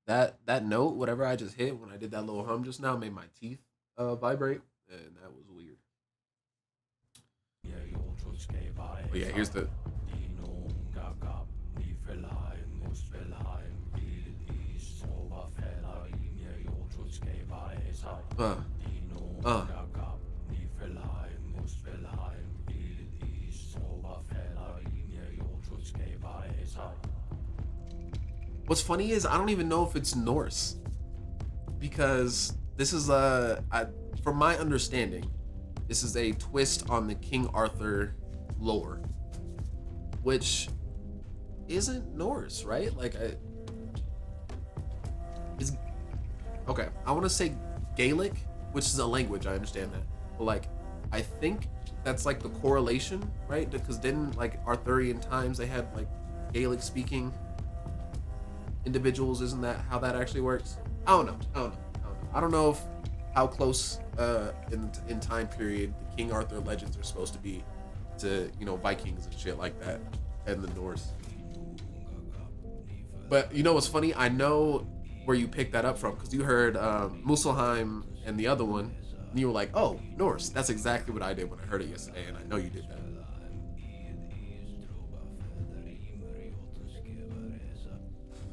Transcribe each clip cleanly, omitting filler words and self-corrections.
That note, whatever I just hit when I did that little hum just now, made my teeth vibrate, and that was weird. But yeah, here's the. Uh, uh. What's funny is I don't even know if it's Norse because this is from my understanding, this is a twist on the King Arthur lore, which isn't Norse, right? Is okay. I want to say Gaelic, which is a language. I understand that, but I think that's like the correlation, right? Because didn't like Arthurian times they had like Gaelic speaking individuals? Isn't that how that actually works? I don't know. I don't know if how close in time period the King Arthur legends are supposed to be to Vikings and shit like that and the Norse. But you know what's funny? I know where you picked that up from because you heard Muspelheim and the other one, and you were like, "Oh, Norse." That's exactly what I did when I heard it yesterday, and I know you did that.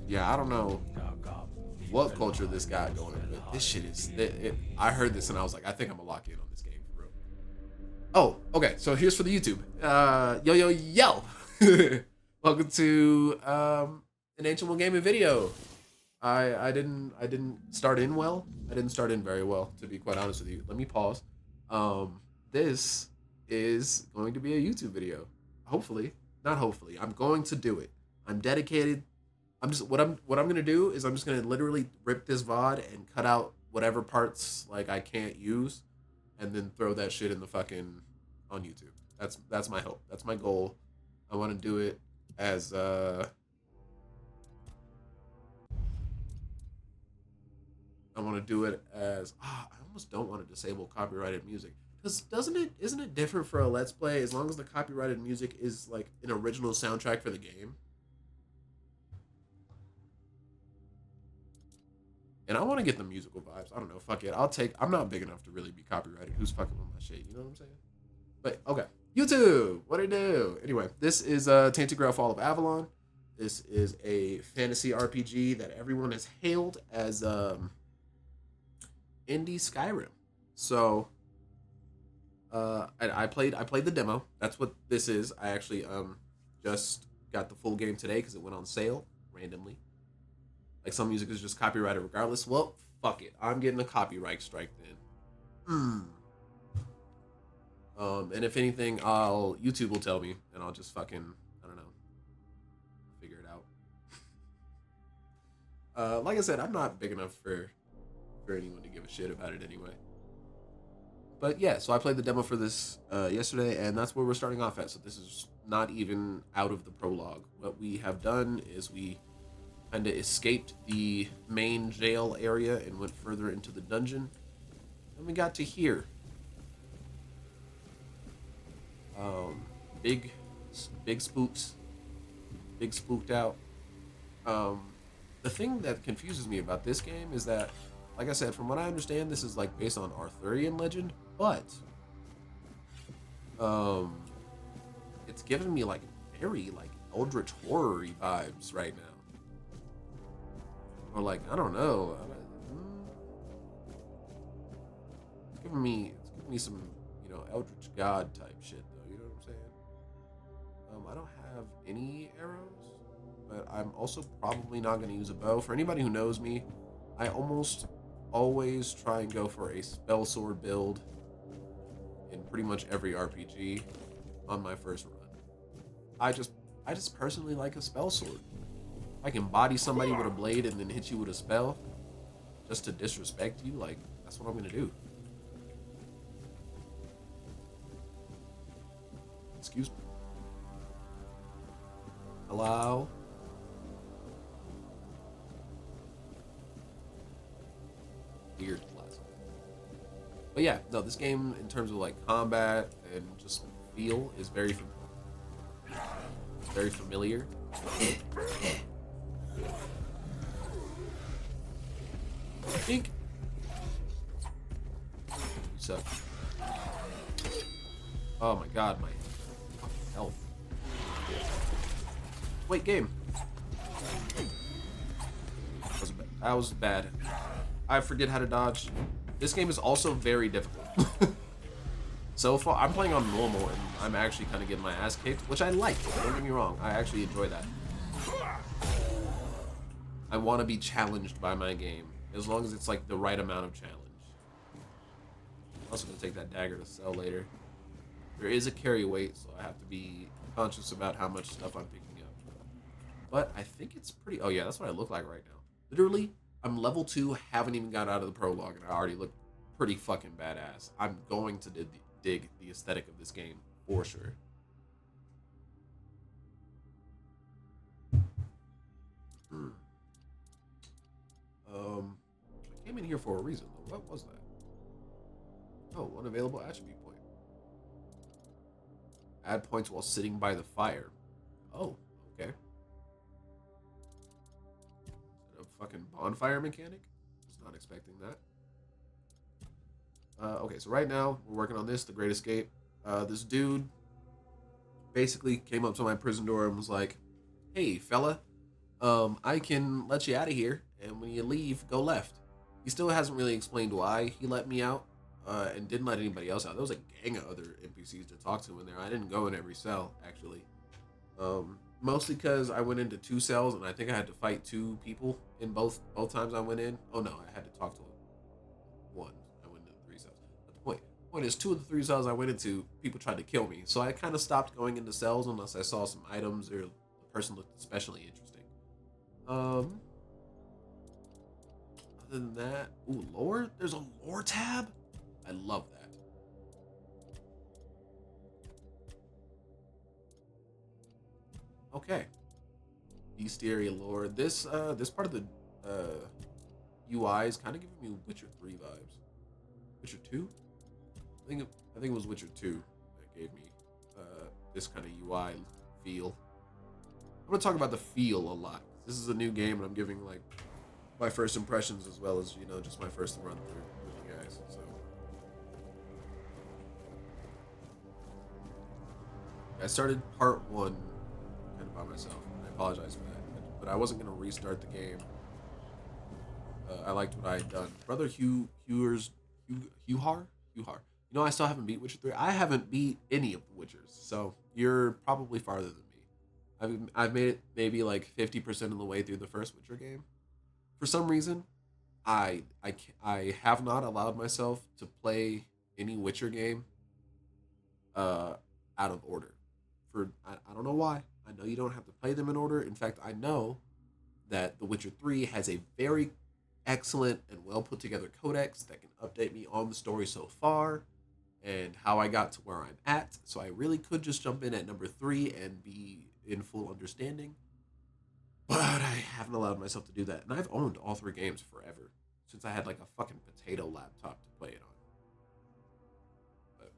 Yeah, I don't know what culture this guy going, but this shit is. I heard this and I was like, I think I'm gonna lock in on this game for real. Oh, okay. So here's for the YouTube. Yo yo yo. Welcome to an Ancient One Gaming video. I didn't start in well. I didn't start in very well, to be quite honest with you. Let me pause. This is going to be a YouTube video. Hopefully, not hopefully. I'm going to do it. I'm dedicated. I'm gonna do is I'm just gonna literally rip this VOD and cut out whatever parts like I can't use, and then throw that shit in the fucking on YouTube. That's my hope. That's my goal. I want to do it as I want to do it as I almost don't want to disable copyrighted music because isn't it different for a let's play as long as the copyrighted music is like an original soundtrack for the game. And I want to get the musical vibes. I don't know. Fuck it. I'm not big enough to really be copyrighted. Who's fucking with my shit? You know what I'm saying? But okay. YouTube. What do you do? Anyway, this is Tainted Grail Fall of Avalon. This is a fantasy RPG that everyone has hailed as indie Skyrim. So I played the demo. That's what this is. I actually just got the full game today because it went on sale randomly. Like some music is just copyrighted regardless. Well, fuck it. I'm getting a copyright strike then. And if anything, YouTube will tell me, and I'll just fucking I don't know, figure it out. Like I said, I'm not big enough for anyone to give a shit about it anyway. But yeah, so I played the demo for this yesterday, and that's where we're starting off at. So this is not even out of the prologue. What we have done is we kind of escaped the main jail area and went further into the dungeon. And we got to here. Big spooks. Big spooked out. The thing that confuses me about this game is that, like I said, from what I understand, this is like based on Arthurian legend, but it's giving me like very like eldritch horror vibes right now. Or like I don't know. It's giving me some Eldritch God type shit though. You know what I'm saying? I don't have any arrows, but I'm also probably not going to use a bow. For anybody who knows me, I almost always try and go for a spell sword build in pretty much every RPG on my first run. I just personally like a spell sword. I can body somebody with a blade and then hit you with a spell just to disrespect you, like, that's what I'm gonna do. Excuse me. Hello? Weird class. But yeah, no, this game in terms of like combat and just feel is very familiar. Ink. You suck. Oh my god, my health. Wait, game. That was bad. I forget how to dodge. This game is also very difficult. So far, I'm playing on normal, and I'm actually kind of getting my ass kicked, which I like. Don't get me wrong. I actually enjoy that. I want to be challenged by my game, as long as it's like the right amount of challenge. I'm also going to take that dagger to sell later. There is a carry weight, so I have to be conscious about how much stuff I'm picking up. But I think it's pretty... Oh yeah, that's what I look like right now. Literally, I'm level 2, haven't even got out of the prologue, and I already look pretty fucking badass. I'm going to dig the aesthetic of this game, for sure. I came in here for a reason, though. What was that? Oh, unavailable attribute point. Add points while sitting by the fire. Oh, okay. Is that a fucking bonfire mechanic? Was not expecting that. Okay, so right now we're working on this, the Great Escape. This dude basically came up to my prison door and was like, "Hey, fella, I can let you out of here, and when you leave, go left." He still hasn't really explained why he let me out, and didn't let anybody else out. There was a gang of other NPCs to talk to in there. I didn't go in every cell, actually. Mostly because I went into 2 cells, and I think I had to fight 2 people in both times I went in. Oh no, I had to talk to 1. I went into 3 cells. But the point is, 2 of the 3 cells I went into, people tried to kill me. So I kind of stopped going into cells unless I saw some items or the person looked especially interesting. Other than that, ooh, lore? There's a lore tab? I love that. Okay. Bestiary lore. This part of the UI is kind of giving me Witcher 3 vibes. Witcher 2? I think it was Witcher 2 that gave me this kind of UI feel. I'm gonna talk about the feel a lot. This is a new game, and I'm giving like my first impressions as well as, you know, just my first run through with you guys. So I started part 1 kind of by myself. I apologize for that, but I wasn't gonna restart the game. I liked what I had done. Brother Huhar. You know, I still haven't beat Witcher 3. I haven't beat any of the Witchers, so you're probably farther than me. I've made it maybe like 50% of the way through the first Witcher game. For some reason, I have not allowed myself to play any Witcher game out of order. I don't know why. I know you don't have to play them in order. In fact, I know that The Witcher 3 has a very excellent and well put together codex that can update me on the story so far and how I got to where I'm at. So I really could just jump in at number 3 and be in full understanding. But I haven't allowed myself to do that. And I've owned all 3 games forever, since I had like a fucking potato laptop to play it on. But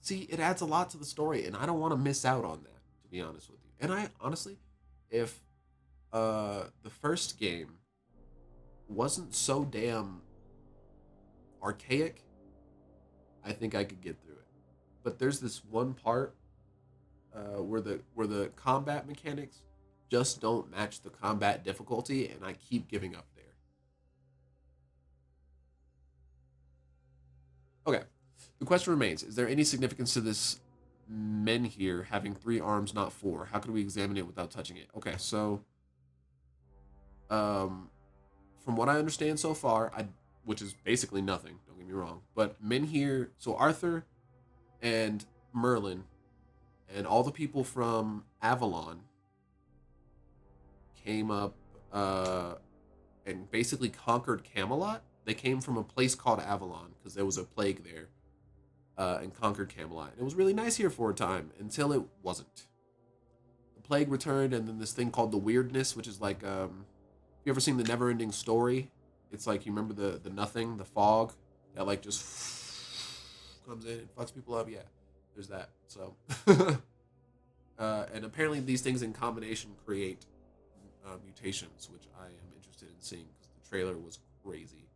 see, it adds a lot to the story, and I don't want to miss out on that, to be honest with you. And I honestly, if the first game wasn't so damn archaic, I think I could get through it. But there's this one part where the combat mechanics just don't match the combat difficulty, and I keep giving up there. Okay, the question remains: is there any significance to this menhir having 3 arms, not 4? How could we examine it without touching it? Okay, so from what I understand so far, which is basically nothing. Don't get me wrong, but menhir. So Arthur and Merlin and all the people from Avalon came up and basically conquered Camelot. They came from a place called Avalon because there was a plague there, and conquered Camelot. And it was really nice here for a time until it wasn't. The plague returned, and then this thing called the weirdness, which is like, you ever seen the Never-Ending Story? It's like, you remember the nothing, the fog that like just comes in and fucks people up. Yeah, there's that. So, and apparently these things in combination create mutations, which I am interested in seeing because the trailer was crazy.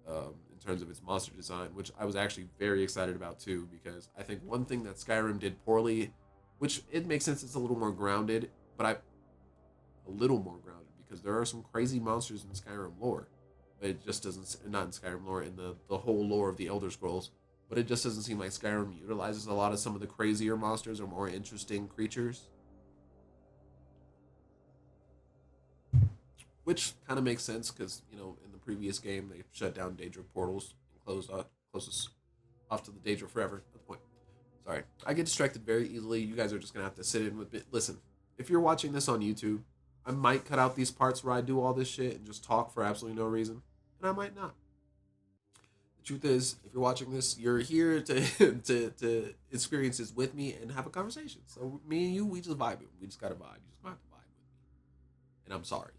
In terms of its monster design, which I was actually very excited about too, because I think one thing that Skyrim did poorly, which it makes sense, it's a little more grounded, but a little more grounded because there are some crazy monsters in Skyrim lore, but it just doesn't, not in Skyrim lore, in the whole lore of the Elder Scrolls, but it just doesn't seem like Skyrim utilizes a lot of some of the crazier monsters or more interesting creatures, which kind of makes sense because in the previous game they shut down Daedra portals and closed us off to the Daedra forever. That's the point. Sorry, I get distracted very easily. You guys are just gonna have to sit in with me. Listen, if you're watching this on YouTube, I might cut out these parts where I do all this shit and just talk for absolutely no reason, and I might not. The truth is, if you're watching this, you're here to to experience this with me and have a conversation. So me and you, we just vibe it. We just gotta vibe. You just gonna have to vibe with me, and I'm sorry.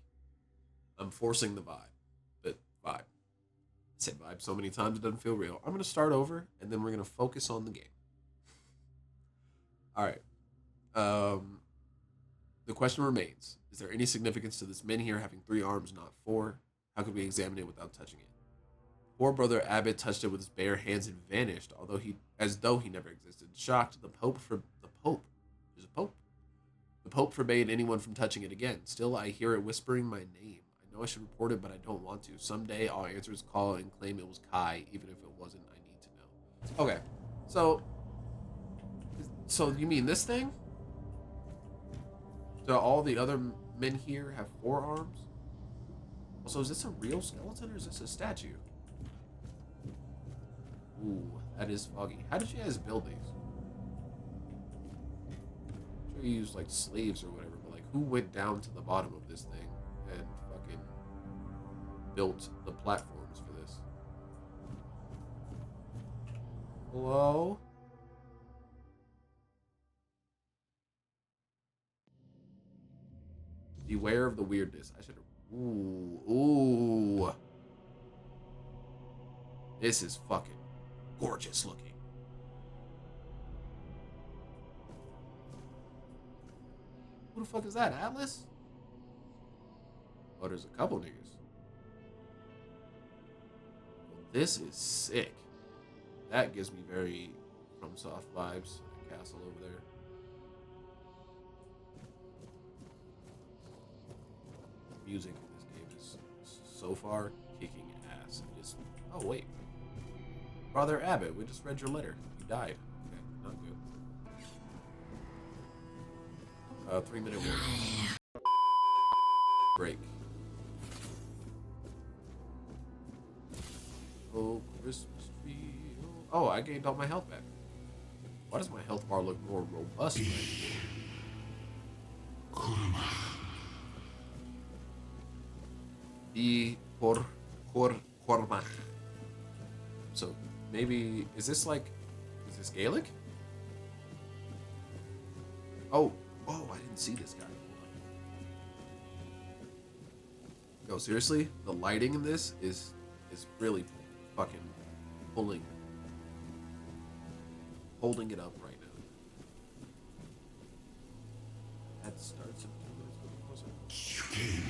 I'm forcing the vibe, but vibe. I said vibe so many times it doesn't feel real. I'm gonna start over, and then we're gonna focus on the game. All right. The question remains: is there any significance to this menhir having 3 arms, not 4? How could we examine it without touching it? Poor brother Abbot touched it with his bare hands and vanished, as though he never existed. Shocked, the Pope. There's a Pope. The Pope forbade anyone from touching it again. Still, I hear it whispering my name. I know I should report it, but I don't want to. Someday, I'll answer his call and claim it was Kai, even if it wasn't. I need to know. Okay, so you mean this thing? Do all the other men here have 4 arms? Also, is this a real skeleton or is this a statue? Ooh, that is foggy. How did you guys build these? I'm sure you used like slaves or whatever, but like who went down to the bottom of this thing and fucking built the platforms for this? Hello? Beware of the weirdness. I should have. Ooh. This is fucking gorgeous looking. Who the fuck is that? Atlas? Oh, there's a couple niggas. This is sick. That gives me very FromSoft vibes. The castle over there. Music in this game is so far kicking ass. Oh wait, Brother Abbott, we just read your letter. You died. Okay, not good. 3-minute warning. Break. Oh, Christmas tree. Oh, I gained all my health back. Why does my health bar look more robust? Korma. So maybe is this Gaelic? Oh, I didn't see this guy. No, seriously, the lighting in this is really fucking holding it up right now. That starts in 2 minutes.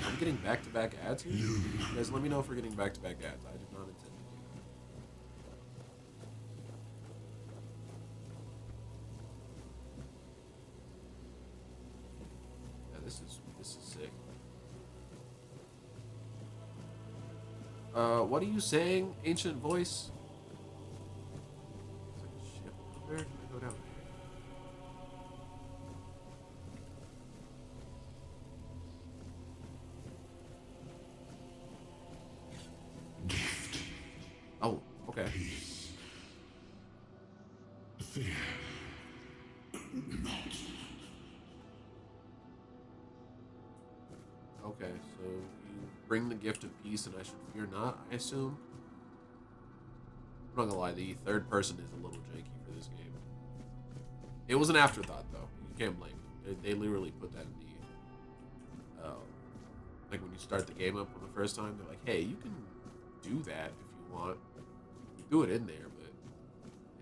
I'm getting back-to-back ads here. You guys, let me know if we're getting back-to-back ads. I did not intend to do that. Yeah, this is sick. What are you saying, ancient voice? It's like a ship up there. Can I go down there? Oh, okay. Peace. Fear. Not. Okay, so you bring the gift of peace and I should fear not, I assume? I'm not gonna lie, the third person is a little janky for this game. It was an afterthought, though. You can't blame it. They literally put that in the... like, when you start the game up for the first time, they're like, hey, you can do that if you want. You do it in there, but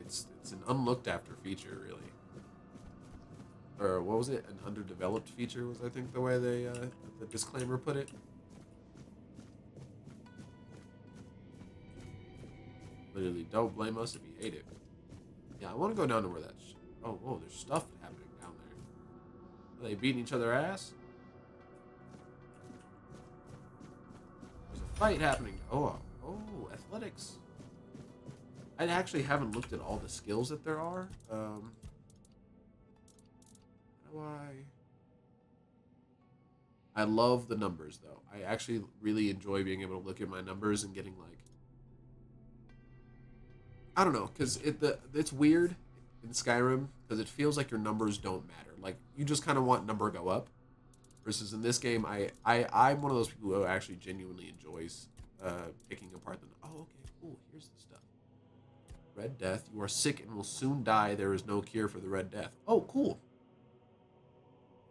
it's an unlooked after feature, really. Or what was it? An underdeveloped feature was, I think, the way they the disclaimer put it. Literally, don't blame us if you hate it. Yeah, I want to go down to where that's. Oh, whoa, there's stuff happening down there. Are they beating each other ass? There's a fight happening. Oh, athletics. I actually haven't looked at all the skills that there are. How do I love the numbers though. I actually really enjoy being able to look at my numbers and getting like, I don't know, because it's weird in Skyrim because it feels like your numbers don't matter. Like you just kind of want number go up. Versus in this game, I'm one of those people who actually genuinely enjoys picking apart the. Oh, okay, cool. Here's the stuff. Red Death. You are sick and will soon die. There is no cure for the Red Death. Oh, cool.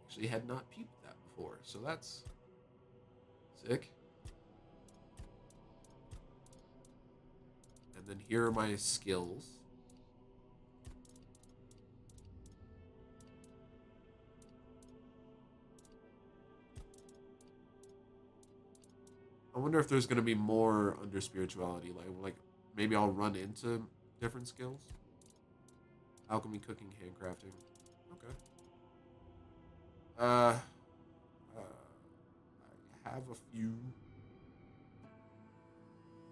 Actually, had not peeped that before, so that's sick. And then here are my skills. I wonder if there's going to be more under spirituality. Like maybe I'll run into different skills. Alchemy, cooking, handcrafting. Okay. I have a few.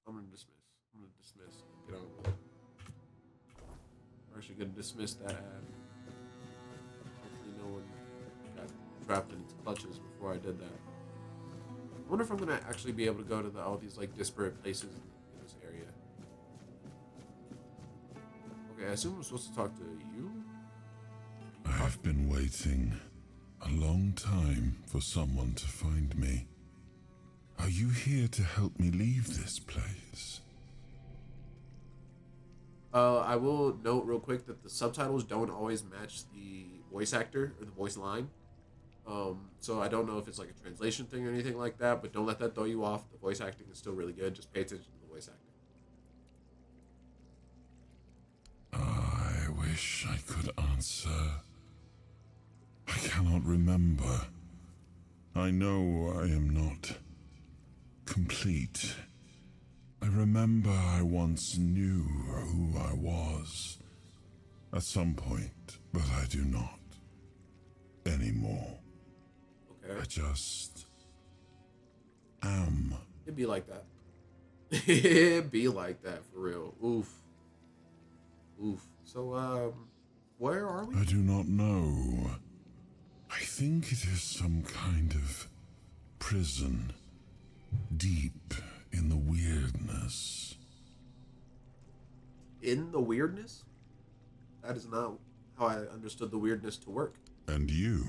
I'm gonna dismiss. Get on with it. We're actually gonna dismiss that ad. Hopefully no one got trapped in its clutches before I did that. I wonder if I'm gonna actually be able to go to all these like disparate places in this area. Okay, I assume I'm supposed to talk to you. I've been waiting a long time for someone to find me. Are you here to help me leave this place? I will note real quick that the subtitles don't always match the voice actor or the voice line. So I don't know if it's like a translation thing or anything like that, but don't let that throw you off. The voice acting is still really good. Just pay attention to the voice acting. I wish I could answer. I cannot remember. I know I am not complete. I remember I once knew who I was at some point, but I do not anymore. Okay. I just am. It'd be like that. It'd be like that for real. Oof. So, where are we? I do not know. I think it is some kind of prison, deep in the weirdness. In the weirdness? That is not how I understood the weirdness to work. And you?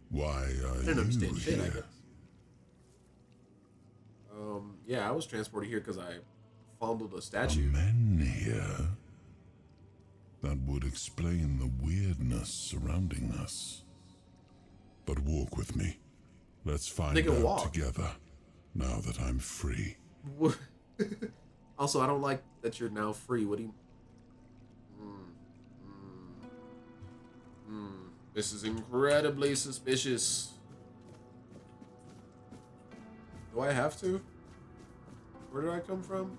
Why are I didn't understand you shit, here? I guess. Yeah, I was transported here because I fondled a Are statue. men here? That would explain the weirdness surrounding us. But walk with me. Let's find out walk. together, now that I'm free. Also, I don't like that you're now free. What do you... This is incredibly suspicious. Do I have to? Where did I come from?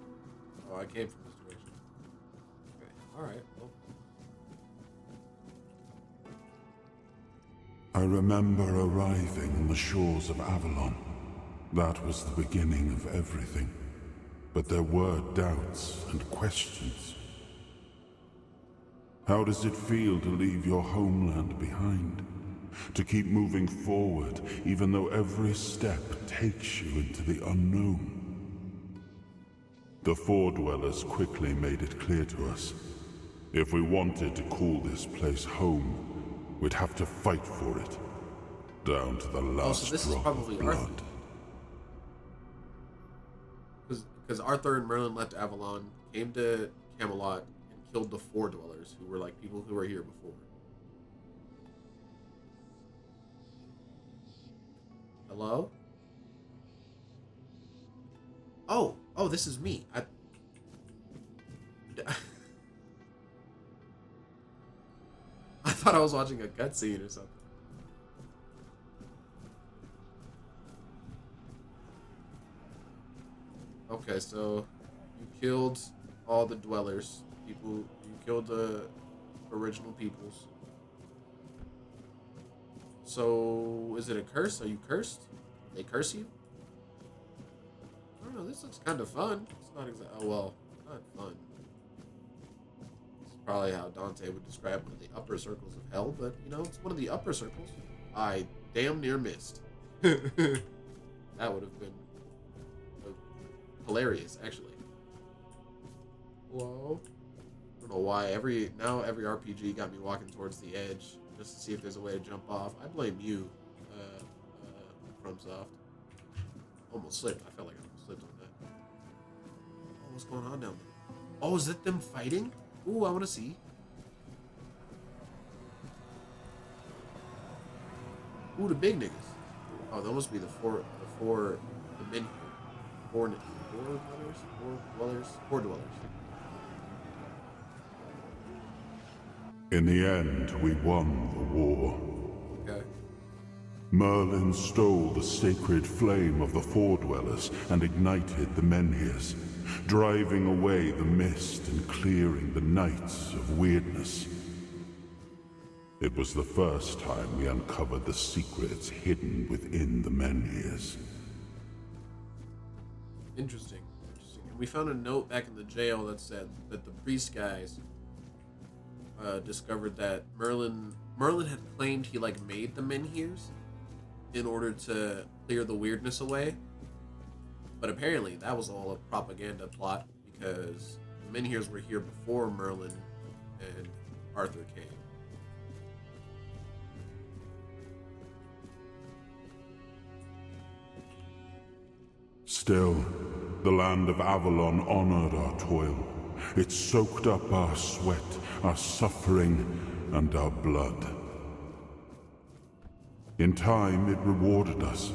Oh, I came from this direction. Okay, alright, well. I remember arriving on the shores of Avalon. That was the beginning of everything. But there were doubts and questions. How does it feel to leave your homeland behind? To keep moving forward, even though every step takes you into the unknown? The Four Dwellers quickly made it clear to us. If we wanted to call this place home, we'd have to fight for it. Down to the last so this is drop probably of blood. Arthur. Because Arthur and Merlin left Avalon, came to Camelot, and killed the Four Dwellers, who were like people who were here before. Hello? Oh, this is me. I thought I was watching a cutscene or something. Okay, so you killed all the dwellers. People, you killed the original peoples. So, is it a curse? Are you cursed? They curse you? I don't know. This looks kind of fun. It's not exactly. Oh well, not fun. It's probably how Dante would describe one of the upper circles of hell, but you know, it's one of the upper circles. I damn near missed. That would have been hilarious, actually. Whoa. I don't know why every RPG got me walking towards the edge just to see if there's a way to jump off. I blame you, FromSoft. Almost slipped. I felt like I almost slipped on that. Oh, what's going on down there? Oh, is it them fighting? Ooh, I want to see. Ooh, the big niggas. Oh, that must be the men here. Four dwellers. In the end, we won the war. Okay. Merlin stole the sacred flame of the Four-Dwellers and ignited the Menhirs, driving away the mist and clearing the nights of weirdness. It was the first time we uncovered the secrets hidden within the Menhirs. Interesting. And we found a note back in the jail that said that the priest guys discovered that Merlin had claimed he like made the Menhirs in order to clear the weirdness away. But apparently that was all a propaganda plot because the Menhirs were here before Merlin and Arthur came. Still, the land of Avalon honored our toil. It soaked up our sweat, our suffering, and our blood. In time, it rewarded us.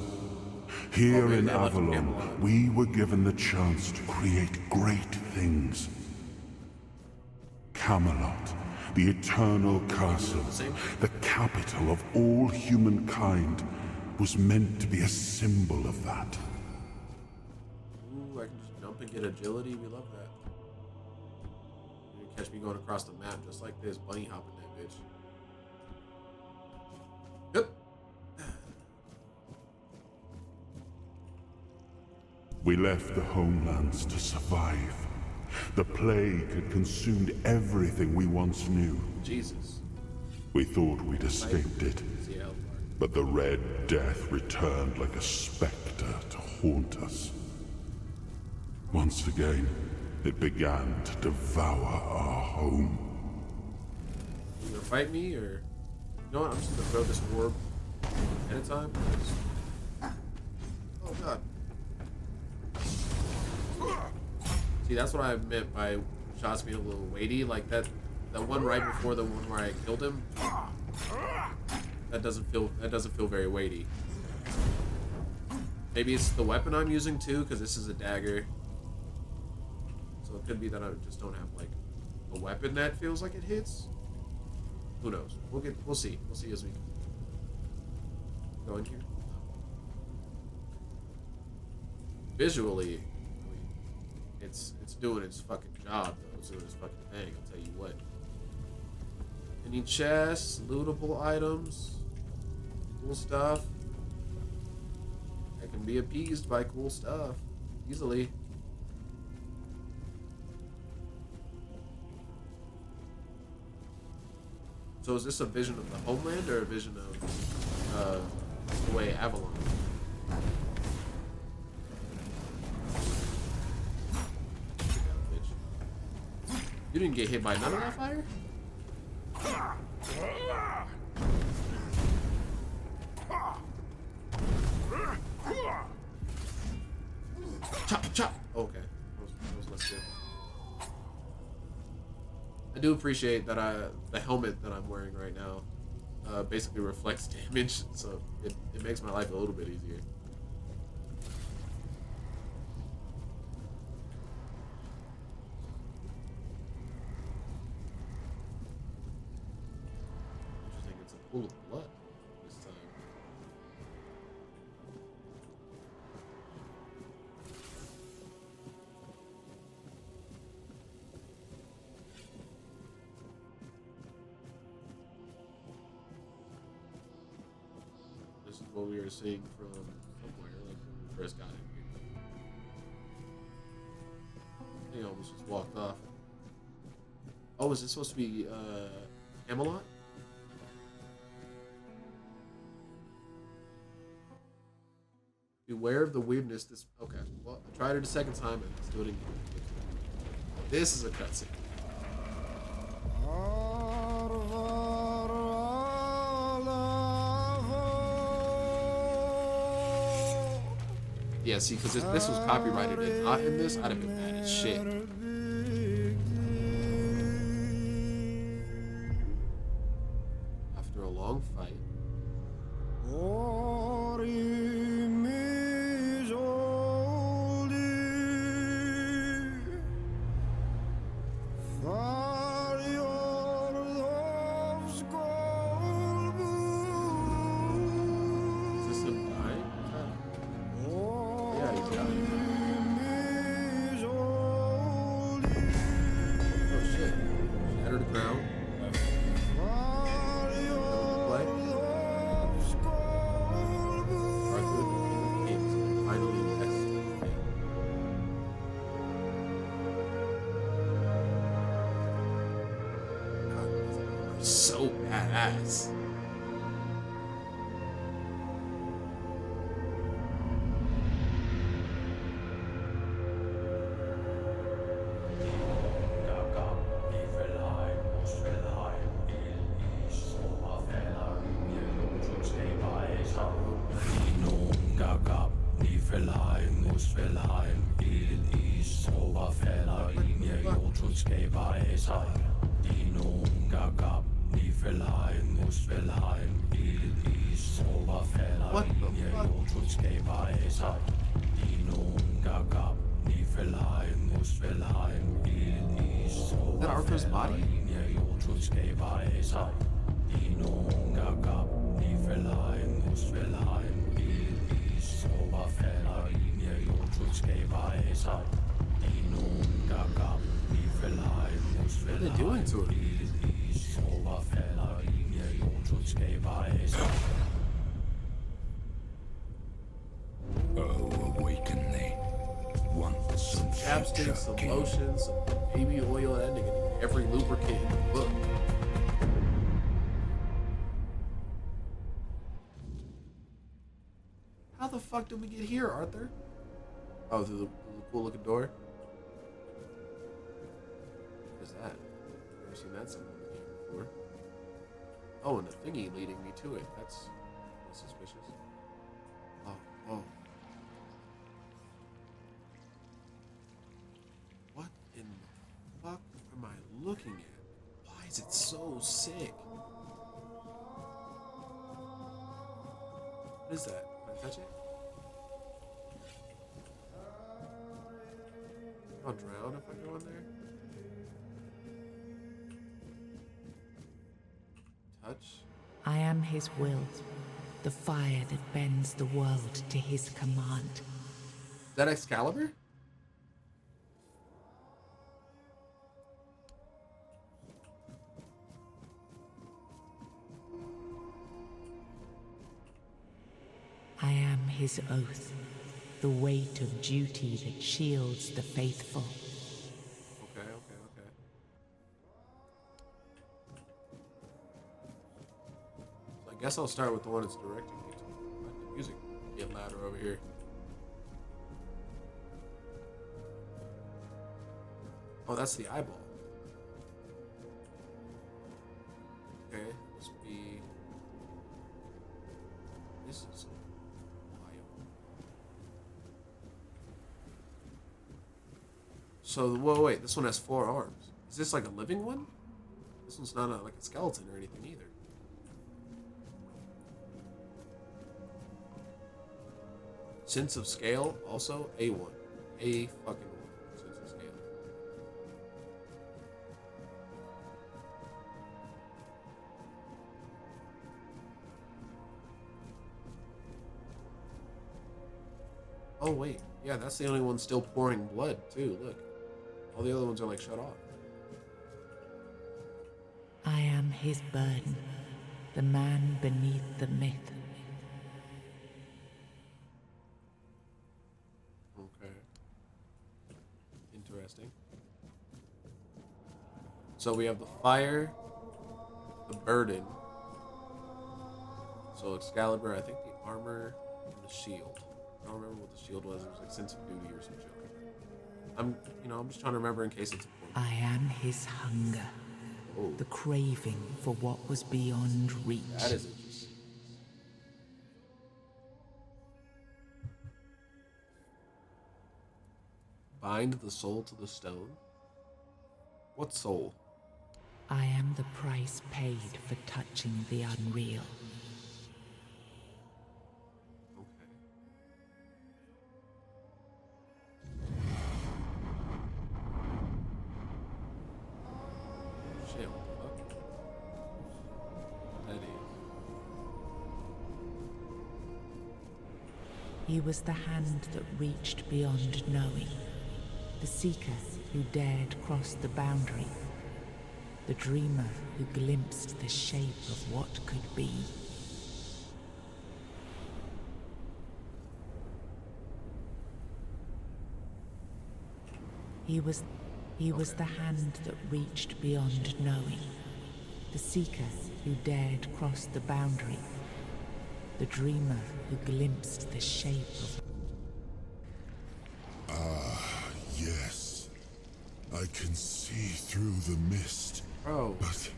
Here in Avalon, we were given the chance to create great things. Camelot, the eternal castle, the capital of all humankind, was meant to be a symbol of that. Ooh, I can just jump and get agility. We love that. You catch me going across the map just like this, bunny hopping that bitch. Yep. We left the homelands to survive. The plague had consumed everything we once knew. Jesus. We thought we'd escaped it, but the Red Death returned like a specter to haunt us. Once again, it began to devour our home. You gonna fight me, or you know what? I'm just gonna throw this orb at a time. Oh god. See, that's what I meant by shots being a little weighty. Like that one right before the one where I killed him. That doesn't feel very weighty. Maybe it's the weapon I'm using too, because this is a dagger. So it could be that I just don't have like a weapon that feels like it hits. Who knows? We'll see. We'll see as we go in here. Visually, I mean, it's doing its fucking job though. It's doing its fucking thing. I'll tell you what. Any chests, lootable items, cool stuff. I can be appeased by cool stuff easily. So is this a vision of the homeland or a vision of the way Avalon? You didn't get hit by none of that fire? Chop, chop. Okay, that was less good. I do appreciate that the helmet that I'm wearing right now basically reflects damage, so it makes my life a little bit easier. Interesting, it's a pool of blood this time. this is what we were seeing from somewhere, like when we first got in here. I think I almost just walked off. Oh, is this supposed to be Camelot? Beware of the weirdness. This okay. Well, I tried it a second time and let's do it again. This is a cutscene. Yeah, see, because if this was copyrighted and not in this, I'd have been mad as shit. After a long fight. So badass. What the fuck? Is that Arthur's body? What are they doing to her? Oh, awaken thee. Once Some chapstick, some lotion, some baby oil, that nigga need every lubricant in the book. How the fuck did we get here, Arthur? Oh, through the cool looking door? What is that? Never seen that symbol in the game before. Oh, and the thingy leading me to it. That's suspicious. Oh. What in the fuck am I looking at? Why is it so sick? What is that? Can I touch it? I'll drown if I go in there. Touch. I am his will, the fire that bends the world to his command. Is that Excalibur? I am his oath, the weight of duty that shields the faithful. Okay. So I guess I'll start with the one that's directing me to. Let the music get louder over here. Oh, that's the eyeball. Okay, must be. This is wild. So, whoa, wait, this one has 4 arms. Is this like a living one? This one's not like a skeleton or anything either. Sense of scale, also A1. A fucking 1. Sense of scale. Oh wait, yeah, that's the only one still pouring blood too, look. All the other ones are like shut off. I am his burden, the man beneath the myth. interesting. So we have the fire, the burden. So Excalibur, I think the armor, and the shield. I don't remember what the shield was. It was like sense of duty or some shit like that. I'm just trying to remember in case it's important. I am his hunger, the craving for what was beyond reach. That is interesting. Bind the soul to the stone. What soul? I am the price paid for touching the unreal. Okay. Shit, what the fuck? That is. He was the hand that reached beyond knowing, the seeker who dared cross the boundary, the dreamer who glimpsed the shape of what could be. He was the hand that reached beyond knowing, the seeker who dared cross the boundary, the dreamer who glimpsed the shape of... Yes. I can see through the mist. Bro. But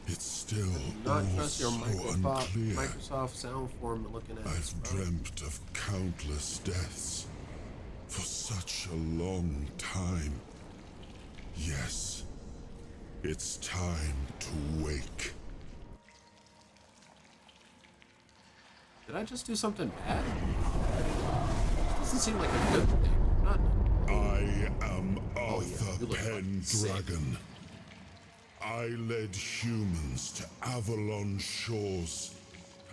it's still Not all trust your so unclear. Microsoft sound form looking at I've this, bro. dreamt of countless deaths for such a long time. Yes, it's time to wake. Did I just do something bad? This doesn't seem like a good thing. Not. I am Oh, yeah, Arthur you look fucking sick. Pendragon. I led humans to Avalon shores.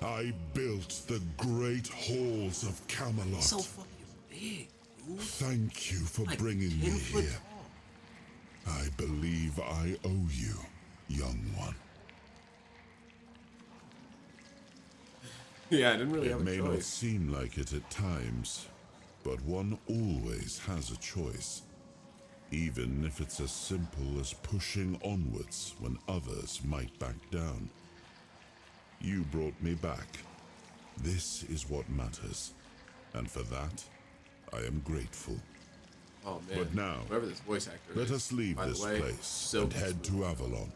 I built the great halls of Camelot. So fucking big, dude. Thank you for Like bringing 10 me foot here. tall. I believe I owe you, young one. Yeah, I didn't really have It a may not choice. seem like it at times, but one always has a choice. Even if it's as simple as pushing onwards when others might back down. You brought me back. This is what matters. And for that, I am grateful. Oh man. But now, whoever this voice actor let is, us leave by the this way, place so and head to Avalon.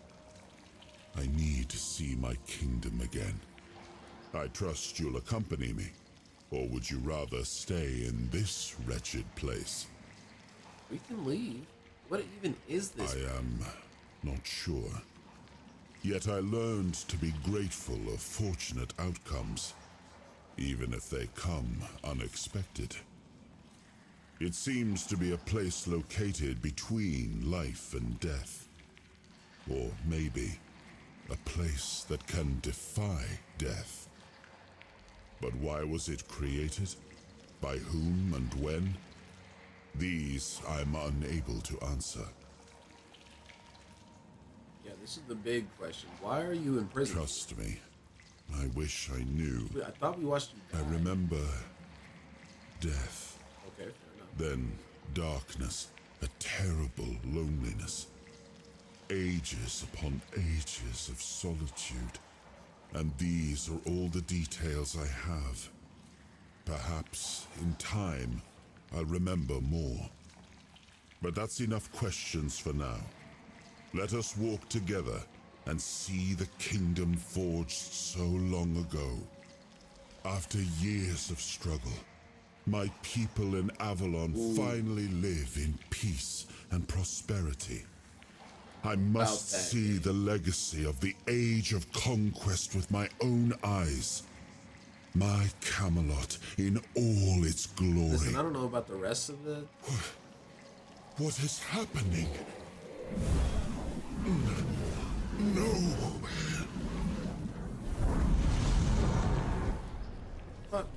I need to see my kingdom again. I trust you'll accompany me, or would you rather stay in this wretched place? We can leave. What even is this? I am not sure. Yet I learned to be grateful of fortunate outcomes, even if they come unexpected. It seems to be a place located between life and death. Or maybe a place that can defy death. But why was it created? By whom and when? These I'm unable to answer. Yeah, this is the big question. Why are you in prison? Trust me, I wish I knew. I thought we watched you die. I remember death, Okay, fair enough. then darkness, a terrible loneliness. Ages upon ages of solitude. And these are all the details I have. Perhaps, in time, I'll remember more. But that's enough questions for now. Let us walk together and see the kingdom forged so long ago. After years of struggle, my people in Avalon finally live in peace and prosperity. I must see the legacy of the age of conquest with my own eyes. My Camelot in all its glory. Listen, I don't know about the rest of the... What is happening? No. Fuck.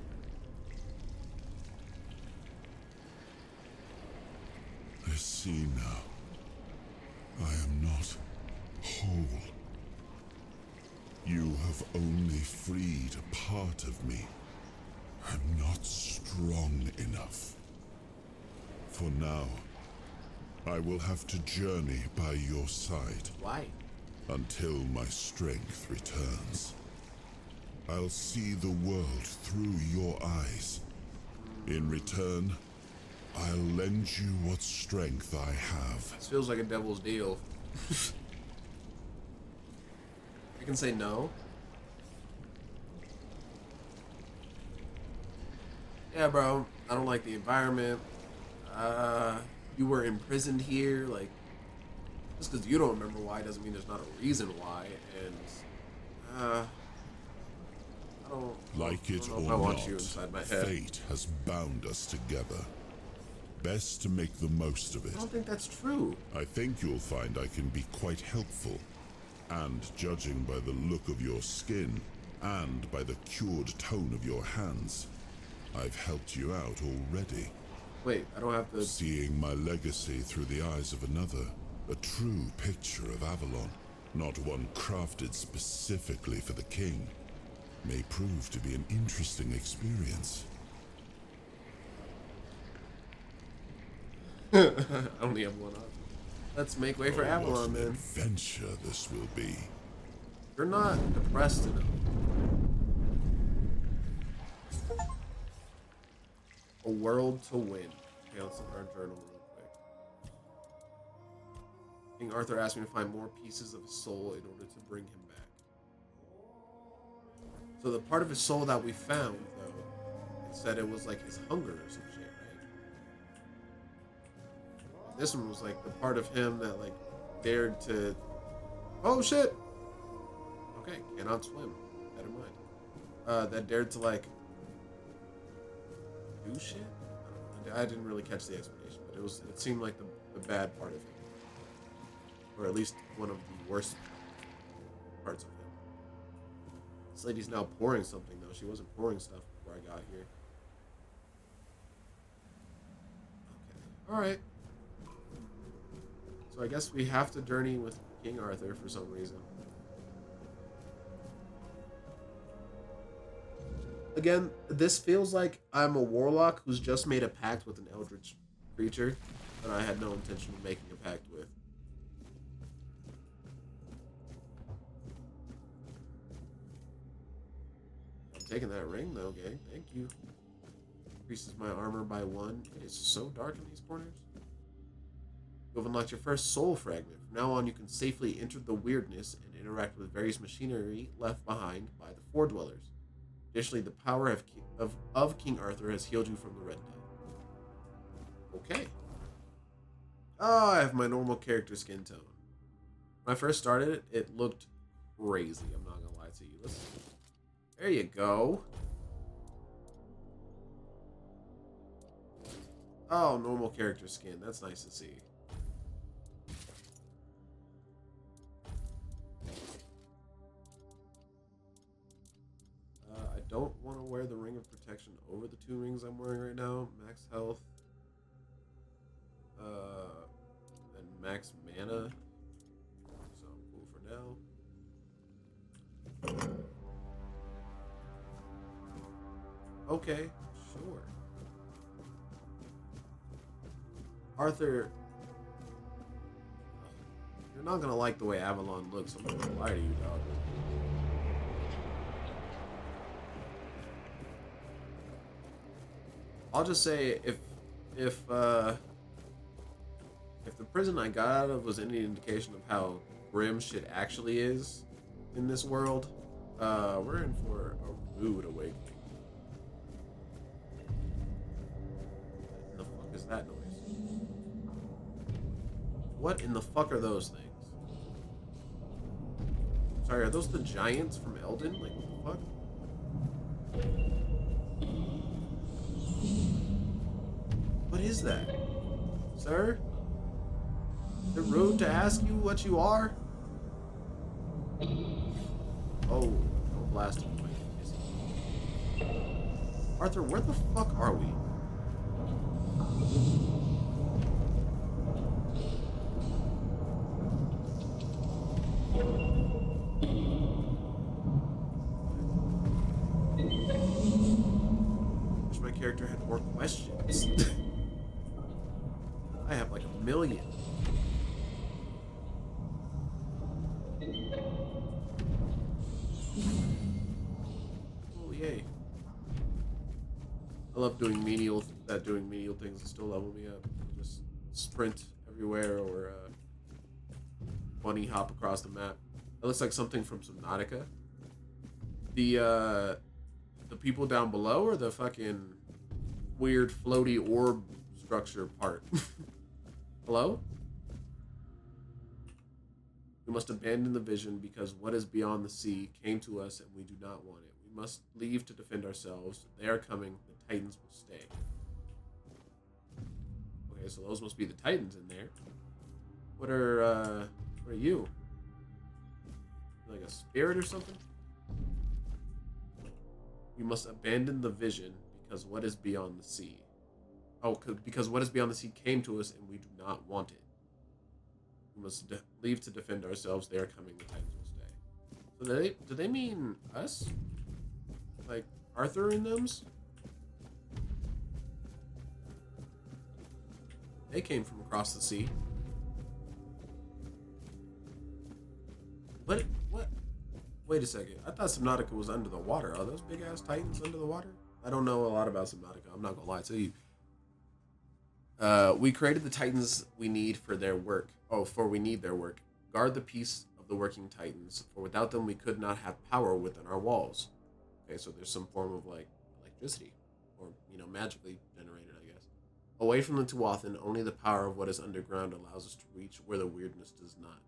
I see now. I am not whole. You have only freed a part of me. I'm not strong enough. For now, I will have to journey by your side Why? until my strength returns. I'll see the world through your eyes. In return, I'll lend you what strength I have. This feels like a devil's deal. I can say no. Yeah, bro. I don't like the environment. You were imprisoned here. Like, just because you don't remember why doesn't mean there's not a reason why. And I don't. Like it I or don't know if I want not, you inside my head. fate has bound us together. Best to make the most of it. I don't think that's true. I think you'll find I can be quite helpful. And judging by the look of your skin, and by the cured tone of your hands, I've helped you out already. Wait, I don't have to. Seeing my legacy through the eyes of another, a true picture of Avalon, not one crafted specifically for the king, may prove to be an interesting experience. I only have one option. Let's make way for What Avalon, an then. adventure this will be. You're not depressed enough. A world to win. Okay, let's look at our journal real quick. King Arthur asked me to find more pieces of his soul in order to bring him back. So the part of his soul that we found, though, it said it was like his hunger or some shit, right? This one was like the part of him that like dared to. Oh shit! Okay, cannot swim. Never mind. That dared to like do shit. I didn't really catch the explanation, but it seemed like the bad part of him, or at least one of the worst parts of him. This lady's now pouring something though. She wasn't pouring stuff before I got here. Okay. All right. So I guess we have to journey with King Arthur for some reason. Again, this feels like I'm a warlock who's just made a pact with an eldritch creature that I had no intention of making a pact with. I'm taking that ring though, gang. Thank you. Increases my armor by 1. It is so dark in these corners. You have unlocked your first soul fragment. From now on, you can safely enter the weirdness and interact with various machinery left behind by the Four Dwellers. Additionally, the power of King Arthur has healed you from the Red Death. Okay. Oh, I have my normal character skin tone. When I first started it, it looked crazy. I'm not gonna lie to you. There you go. Oh, normal character skin. That's nice to see. I don't want to wear the ring of protection over the 2 rings I'm wearing right now. Max health. And max mana. So I'm cool for now. Okay, sure. Arthur, you're not gonna like the way Avalon looks. I'm not gonna lie to you, dog. I'll just say if the prison I got out of was any indication of how grim shit actually is in this world, we're in for a rude awakening. What the fuck is that noise? What in the fuck are those things? Sorry, are those the giants from Elden? Like, what the fuck? What is that? Sir? Is it rude to ask you what you are? Oh, don't blast him. Arthur, where the fuck are we? Wish my character had more questions. I have like a million. Oh, yay. I love doing menial things that still level me up. Just sprint everywhere or bunny hop across the map. That looks like something from Subnautica. The people down below or the fucking weird floaty orb structure part? Hello? We must abandon the vision because what is beyond the sea came to us and we do not want it. We must leave to defend ourselves. They are coming. The Titans will stay. Okay, so those must be the Titans in there. What are you? Like a spirit or something? We must abandon the vision because what is beyond the sea. Oh, because what is beyond the sea came to us and we do not want it. We must leave to defend ourselves. They are coming. The Titans will stay. So do they mean us? Like Arthur and them's? They came from across the sea. What? Wait a second. I thought Subnautica was under the water. Are those big ass Titans under the water? I don't know a lot about Subnautica. I'm not gonna lie to you. We created the Titans we need for their work. Oh, for we need their work. Guard the peace of the working Titans, for without them we could not have power within our walls. Okay, so there's some form of like electricity, or magically generated, I guess. Away from the Tuathan, only the power of what is underground allows us to reach where the weirdness does not.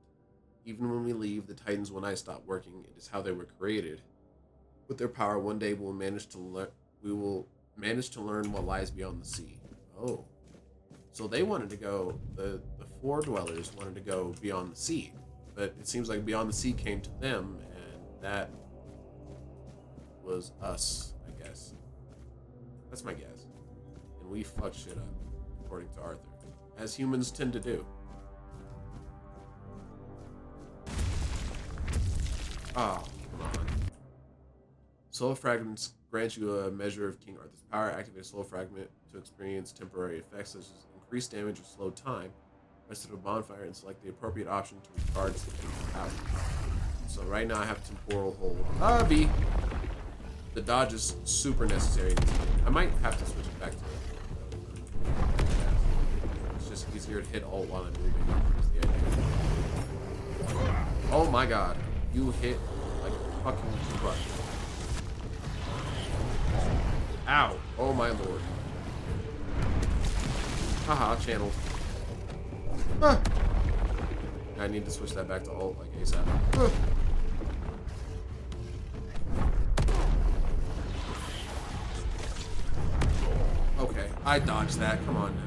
Even when we leave, the Titans will not stop working. It is how they were created. With their power, one day we will manage to learn what lies beyond the sea. Oh. So they wanted to go, the Four Dwellers wanted to go beyond the sea. But it seems like beyond the sea came to them, and that was us, I guess. That's my guess. And we fucked shit up, according to Arthur. As humans tend to do. Oh, come on. Soul fragments grant you a measure of King Arthur's power. Activate a soul fragment to experience temporary effects such as increased damage or slow time. Rest at a bonfire and select the appropriate option to recharge the King's power. So right now I have temporal hold. B. The dodge is super necessary. I might have to switch it back to it. It's just easier to hit alt while I'm moving. Is the idea. Oh my god. You hit like a fucking truck. Ow. Oh my lord. Haha, channeled. Ah. I need to switch that back to alt like ASAP. Ah. Okay, I dodged that. Come on now.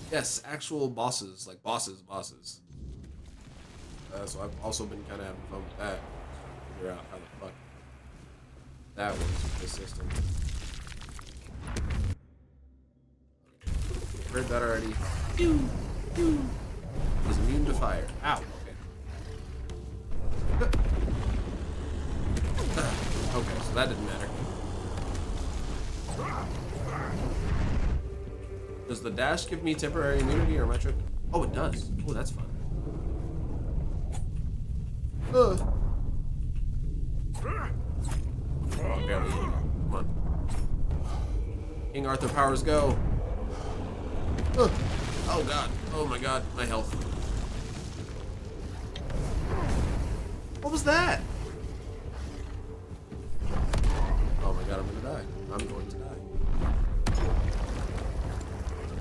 Yes, actual bosses, like bosses. So I've also been kind of having fun with that. Figure out how the fuck that works with the system. Heard that already. He's immune to fire. Ow. Okay. Okay, so that didn't matter. Does the dash give me temporary immunity or am I tripping? Oh, it does. Oh, that's fun. Oh, barely. Come on. King Arthur powers go. Oh god. Oh my god. My health. What was that? Oh my god, I'm gonna die. I'm going to die.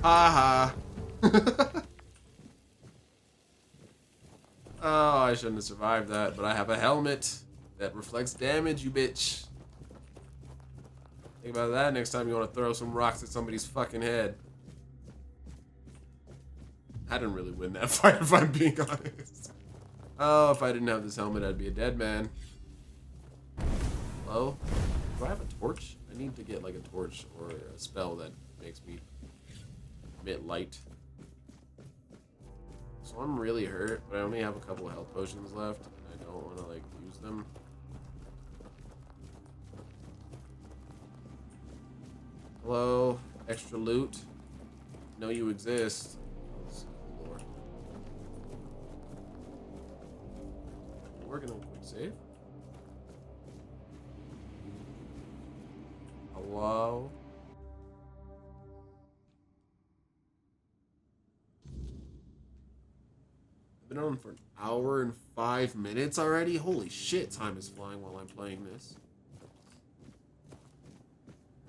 Haha. Oh, I shouldn't have survived that, but I have a helmet that reflects damage, you bitch. Think about that next time you want to throw some rocks at somebody's fucking head. I didn't really win that fight, if I'm being honest. Oh, if I didn't have this helmet, I'd be a dead man. Hello? Do I have a torch? I need to get like a torch or a spell that makes me emit light. So I'm really hurt, but I only have a couple of health potions left, and I don't want to like use them. Hello, extra loot. Know you exist. Oh, this is a cool door. We're gonna quick save. Hello. I've been on for an hour and 5 minutes already. Holy shit, time is flying while I'm playing this.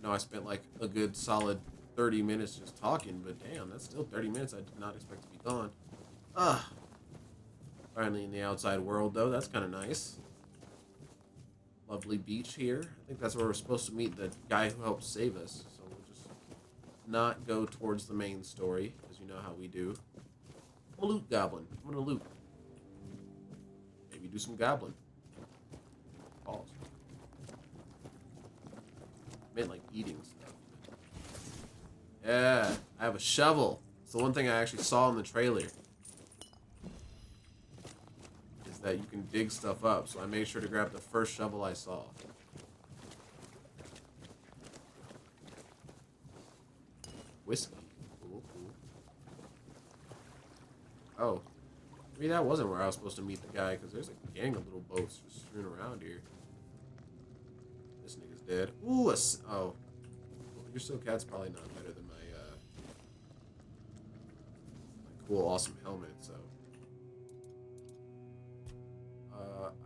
I know I spent like a good solid 30 minutes just talking, but damn, that's still 30 minutes I did not expect to be gone. Ah. Finally in the outside world, though. That's kind of nice. Lovely beach here. I think that's where we're supposed to meet the guy who helped save us. So we'll just not go towards the main story, because you know how we do. I'm a loot goblin. I'm gonna loot. Maybe do some goblin. Pause. I meant like eating stuff. Yeah, I have a shovel. It's the one thing I actually saw in the trailer. Is that you can dig stuff up, so I made sure to grab the first shovel I saw. Whiskey. Cool, cool. Oh. Maybe that wasn't where I was supposed to meet the guy, because there's a gang of little boats just strewn around here. This nigga's dead. Ooh, oh. Well, your still cat's probably not better than my cool, awesome helmet, so.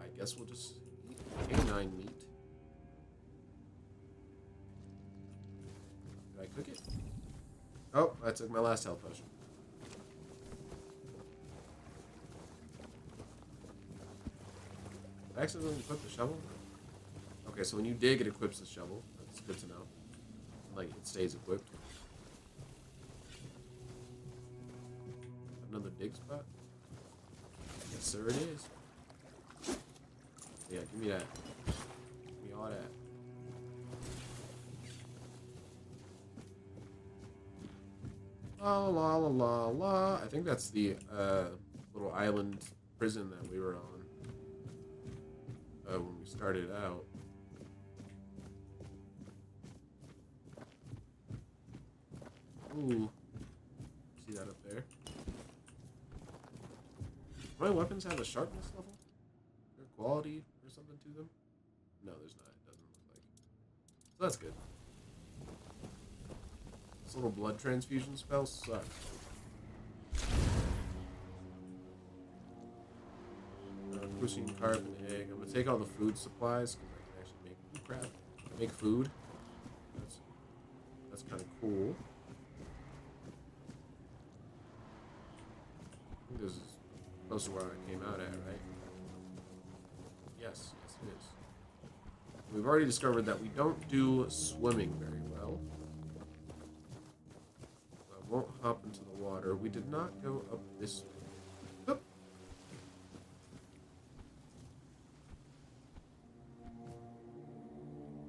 I guess we'll just eat canine meat. Did I cook it? Oh, I took my last health potion. Did I accidentally equip the shovel? Okay, so when you dig, it equips the shovel. That's good to know. Like, it stays equipped. Another dig spot? Yes, sir, it is. Yeah, give me that. Give me all that. La la la la la. I think that's the little island prison that we were on when we started out. Ooh. See that up there? Do my weapons have a sharpness level? Their quality or something to them? No, there's not. It doesn't look like. So that's good. This little blood transfusion spell sucks. Protein, carb, and egg. I'm gonna take all the food supplies because I can actually make crap. Make food. That's kind of cool. I think this is close to where I came out at, right? Yes, yes it is. We've already discovered that we don't do swimming very well. So I won't hop into the water. We did not go up this way. Oop.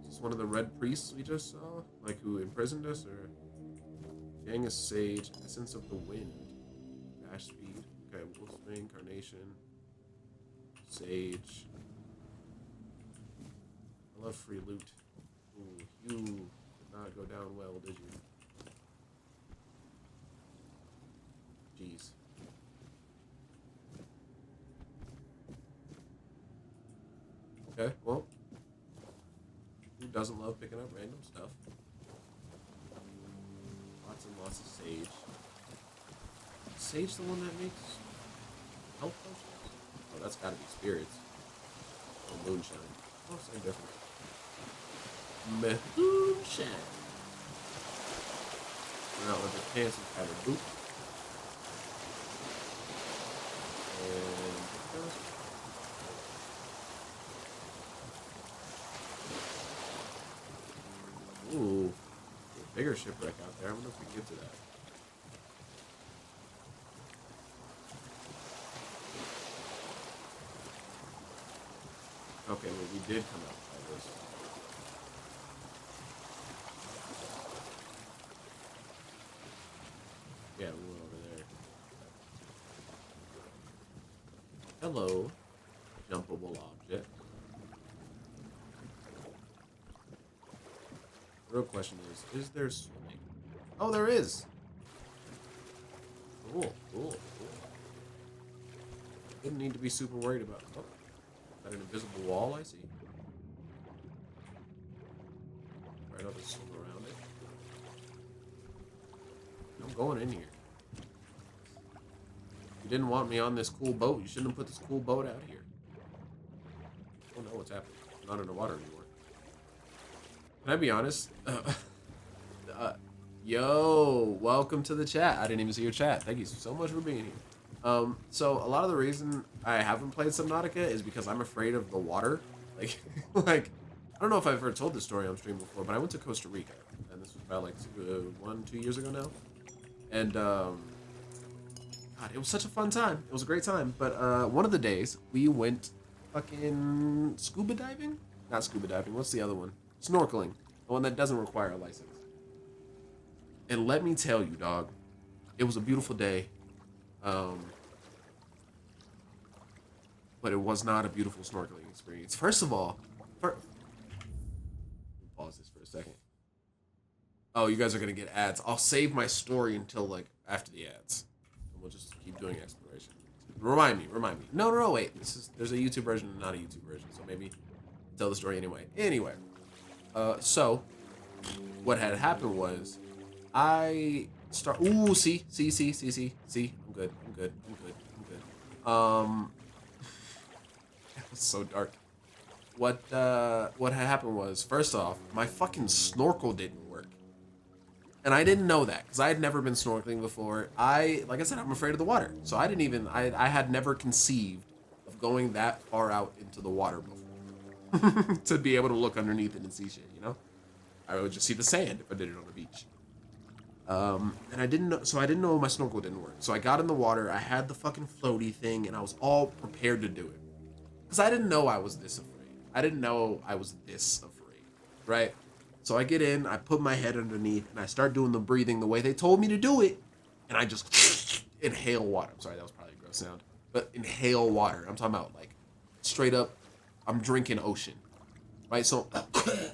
Is this one of the red priests we just saw? Like who imprisoned us? Or Gangus Sage, Essence of the Wind, Dash Speed. Okay, Wolfsbane, Carnation, Sage. I love free loot. Ooh, you did not go down well, did you? Jeez. Okay, well. Who doesn't love picking up random stuff? Lots and lots of sage. Sage the one that makes health potions? Oh, that's gotta be spirits. Oh, moonshine. Oh, same difference. Moonshine. Now with the pants and kind of boot. And ooh, a bigger shipwreck out there. I wonder if we can get to that. Okay, well, we did come out by this. Yeah, we went over there. Hello, jumpable object. The real question is there swimming? Oh, there is. Cool. Didn't need to be super worried about. Oh, got an invisible wall, I see. Right, I'll just swim around it. I'm going in here. You didn't want me on this cool boat. You shouldn't have put this cool boat out here. Oh no, what's happening? I'm not underwater anymore. Can I be honest? Yo, welcome to the chat. I didn't even see your chat. Thank you so much for being here. So a lot of the reason I haven't played Subnautica is because I'm afraid of the water. Like, like, I don't know if I've ever told this story on stream before, but I went to Costa Rica, and this was about like 2 years ago now. And God, it was such a fun time. It was a great time. But one of the days we went fucking scuba diving. Not scuba diving. What's the other one? Snorkeling. The one that doesn't require a license. And let me tell you, dog, it was a beautiful day. But it was not a beautiful snorkeling experience. First of all, pause this for a second. Oh, you guys are gonna get ads. I'll save my story until like after the ads. And we'll just keep doing exploration. Remind me. No, wait. There's a YouTube version and not a YouTube version, so maybe tell the story anyway. Anyway. So what had happened was I start. Ooh, see. I'm good. It was so dark. What had happened was, first off, my fucking snorkel didn't work, and I didn't know that because I had never been snorkeling before. Like I said, I'm afraid of the water, so I didn't even. I had never conceived of going that far out into the water before to be able to look underneath it and see shit. You know, I would just see the sand if I did it on the beach. And I didn't know my snorkel didn't work. So I got in the water, I had the fucking floaty thing, and I was all prepared to do it. Because I didn't know I was this afraid. Right? So I get in, I put my head underneath, and I start doing the breathing the way they told me to do it, and I just inhale water. I'm sorry, that was probably a gross sound. But inhale water. I'm talking about, like, straight up, I'm drinking ocean. Right? So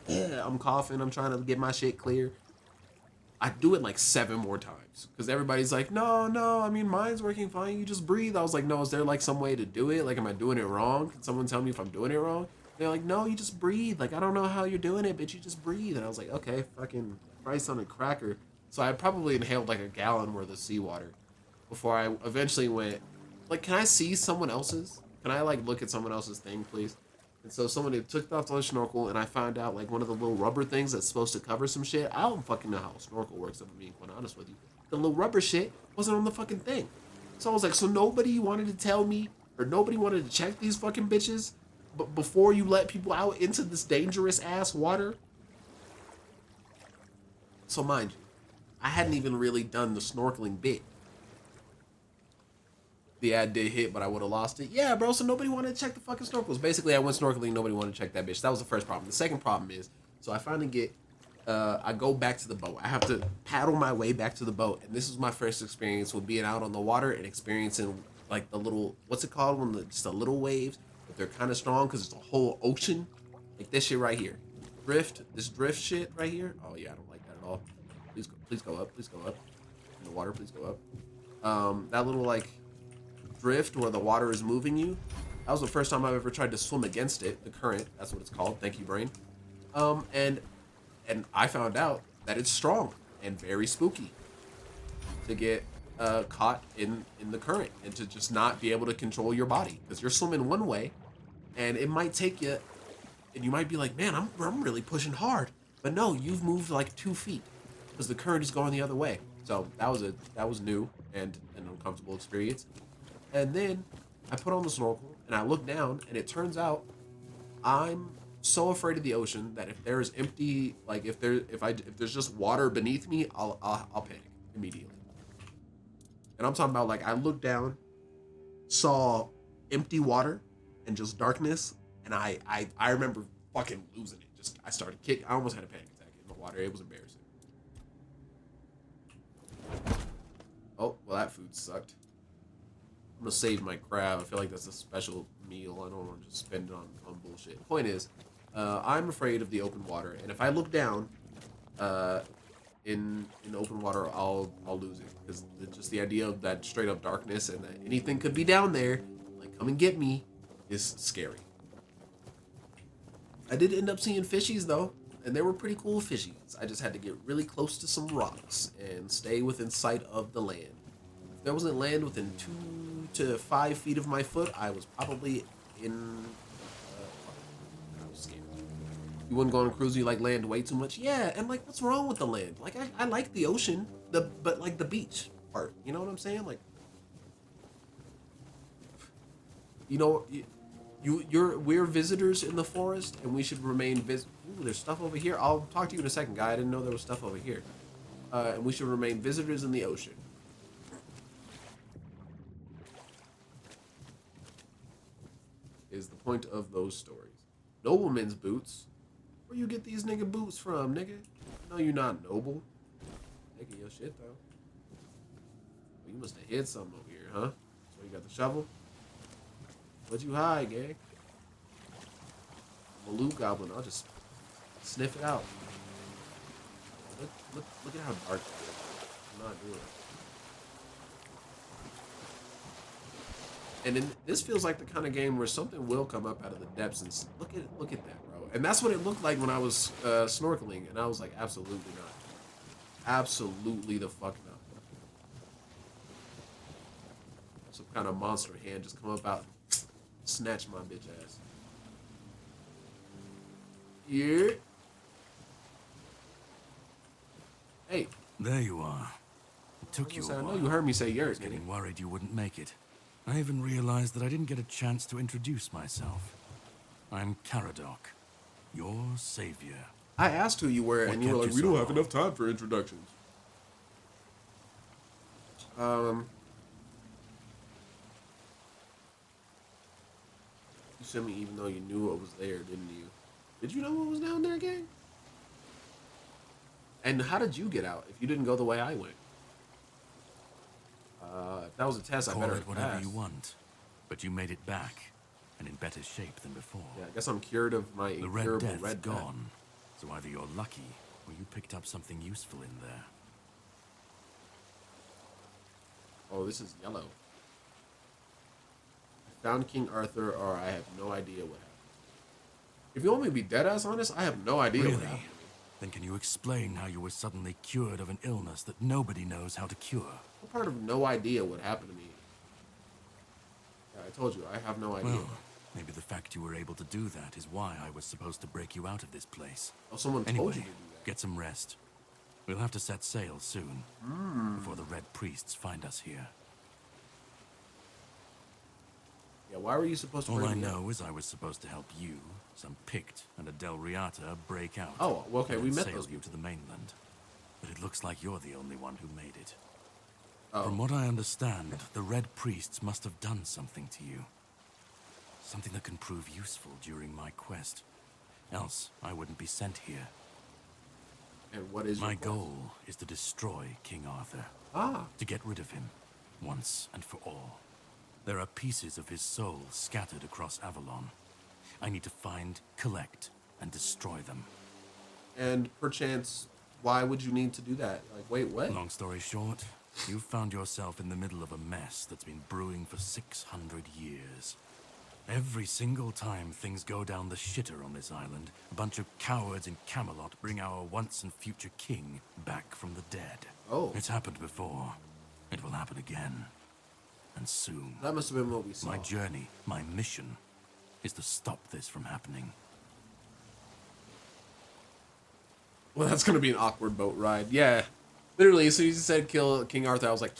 I'm coughing, I'm trying to get my shit clear. I do it like 7 more times because everybody's like, no, I mean, mine's working fine. You just breathe. I was like, no, is there like some way to do it? Like, am I doing it wrong? Can someone tell me if I'm doing it wrong? They're like, no, you just breathe. Like, I don't know how you're doing it, but you just breathe. And I was like, okay, fucking Christ on a cracker. So I probably inhaled like a gallon worth of seawater before I eventually went, like, can I see someone else's? Can I like look at someone else's thing, please? And so someone had took off the snorkel, and I found out like one of the little rubber things that's supposed to cover some shit. I don't fucking know how a snorkel works, if I'm being quite honest with you. The little rubber shit wasn't on the fucking thing. So I was like, so nobody wanted to tell me, or nobody wanted to check these fucking bitches but before you let people out into this dangerous ass water? So mind you, I hadn't even really done the snorkeling bit. The ad did hit, but I would have lost it. Yeah, bro, so nobody wanted to check the fucking snorkels. Basically, I went snorkeling, nobody wanted to check that bitch. That was the first problem. The second problem is, so I finally get, I go back to the boat. I have to paddle my way back to the boat, and this was my first experience with being out on the water and experiencing, like, the little, what's it called, when just the little waves, but they're kind of strong because it's a whole ocean. Like this shit right here. This drift shit right here. Oh, yeah, I don't like that at all. Please go up. In the water, please go up. That little, like, drift where the water is moving you. That was the first time I've ever tried to swim against it. The current, that's what it's called. Thank you, brain. And I found out that it's strong and very spooky to get caught in the current and to just not be able to control your body because you're swimming one way, and it might take you, and you might be like, man, I'm really pushing hard, but no, you've moved like 2 feet because the current is going the other way. So that was new and an uncomfortable experience. And then I put on the snorkel and I look down, and it turns out I'm so afraid of the ocean that if there's empty, like if there's just water beneath me, I'll panic immediately. And I'm talking about, like, I looked down, saw empty water and just darkness, and I remember fucking losing it. I started kicking. I almost had a panic attack in the water. It was embarrassing. Oh, well, that food sucked. I'm gonna save my crab. I feel like that's a special meal. I don't want to just spend it on bullshit. The point is, I'm afraid of the open water, and if I look down, in open water, I'll lose it, because just the idea of that straight up darkness and that anything could be down there, like come and get me, is scary. I did end up seeing fishies though, and they were pretty cool fishies. I just had to get really close to some rocks and stay within sight of the land. If there wasn't land within 2 to 5 feet of my foot, I was probably in. I was scared. You wouldn't go on a cruise, you like land way too much? Yeah, and like, what's wrong with the land? Like, I like the ocean, but like the beach part, you know what I'm saying? Like, you know, we're visitors in the forest, and we should remain Ooh, there's stuff over here. I'll talk to you in a second, guy. I didn't know there was stuff over here. And we should remain visitors in the ocean. Is the point of those stories. Noblemen's boots? Where you get these nigga boots from, nigga? No, you're not noble. Taking your shit, though. Well, you must have hid something over here, huh? So you got the shovel? What'd you hide, gang? I'm a loot goblin. I'll just sniff it out. Look at how dark it is. I'm not doing it. And then this feels like the kind of game where something will come up out of the depths, and look at that, bro. And that's what it looked like when I was snorkeling, and I was like, absolutely not. Absolutely the fuck not. Some kind of monster hand just come up out and snatch my bitch ass. Yeah. Hey. There you are. It took you a while. I know you heard me say yours. I was getting worried you wouldn't make it. I even realized that I didn't get a chance to introduce myself. I'm Caradoc, your savior. I asked who you were, and you were like, we don't have enough time for introductions. You sent me even though you knew what was there, didn't you? Did you know what was down there, gang? And how did you get out if you didn't go the way I went? If that was a test, I better Call it whatever pass. you want, but you made it back, and in better shape than before. Yeah, I guess I'm cured of my The Red incurable Death's red death. gone, so either you're lucky, or you picked up something useful in there. Oh, this is yellow. I found King Arthur, or I have no idea what happened. If you want me to be deadass honest, I have no idea what Really? happened. Then can you explain how you were suddenly cured of an illness that nobody knows how to cure? What part of no idea what happened to me? Yeah, I told you, I have no idea. Well, maybe the fact you were able to do that is why I was supposed to break you out of this place. Oh, someone Anyway, told you to do that. get some rest. We'll have to set sail soon, before the Red Priests find us here. Yeah, why were you supposed to All bring I me up? know is I was supposed to help you, some Pict, and a Del Riata break out. Oh, well, okay, and we then met sail those you people. to the mainland. But it looks like you're the only one who made it. Oh. From what I understand, the Red Priests must have done something to you. Something that can prove useful during my quest. Else, I wouldn't be sent here. And what is My your quest? goal is to destroy King Arthur. Ah, To get rid of him, once and for all. There are pieces of his soul scattered across Avalon. I need to find, collect, and destroy them. and perchance, why would you need to do that? Like, wait, what? Long story short, you've found yourself in the middle of a mess that's been brewing for 600 years. Every single time things go down the shitter on this island, a bunch of cowards in Camelot bring our once and future king back from the dead. Oh. It's happened before. It will happen again. And soon. That must have been what we saw. My journey, my mission, is to stop this from happening. Well, that's gonna be an awkward boat ride. Yeah, literally, as soon as you said kill King Arthur, I was like,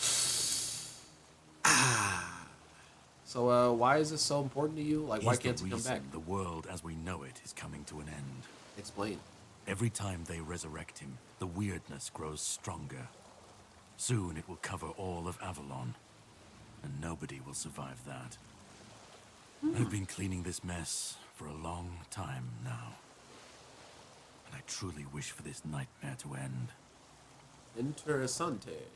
ah. So, why is this so important to you? Like, why He's the can't he come reason back? the world as we know it is coming to an end. Explain. Every time they resurrect him, the weirdness grows stronger. Soon it will cover all of Avalon, and nobody will survive that. I've been cleaning this mess for a long time now, and I truly wish for this nightmare to end. Interessante.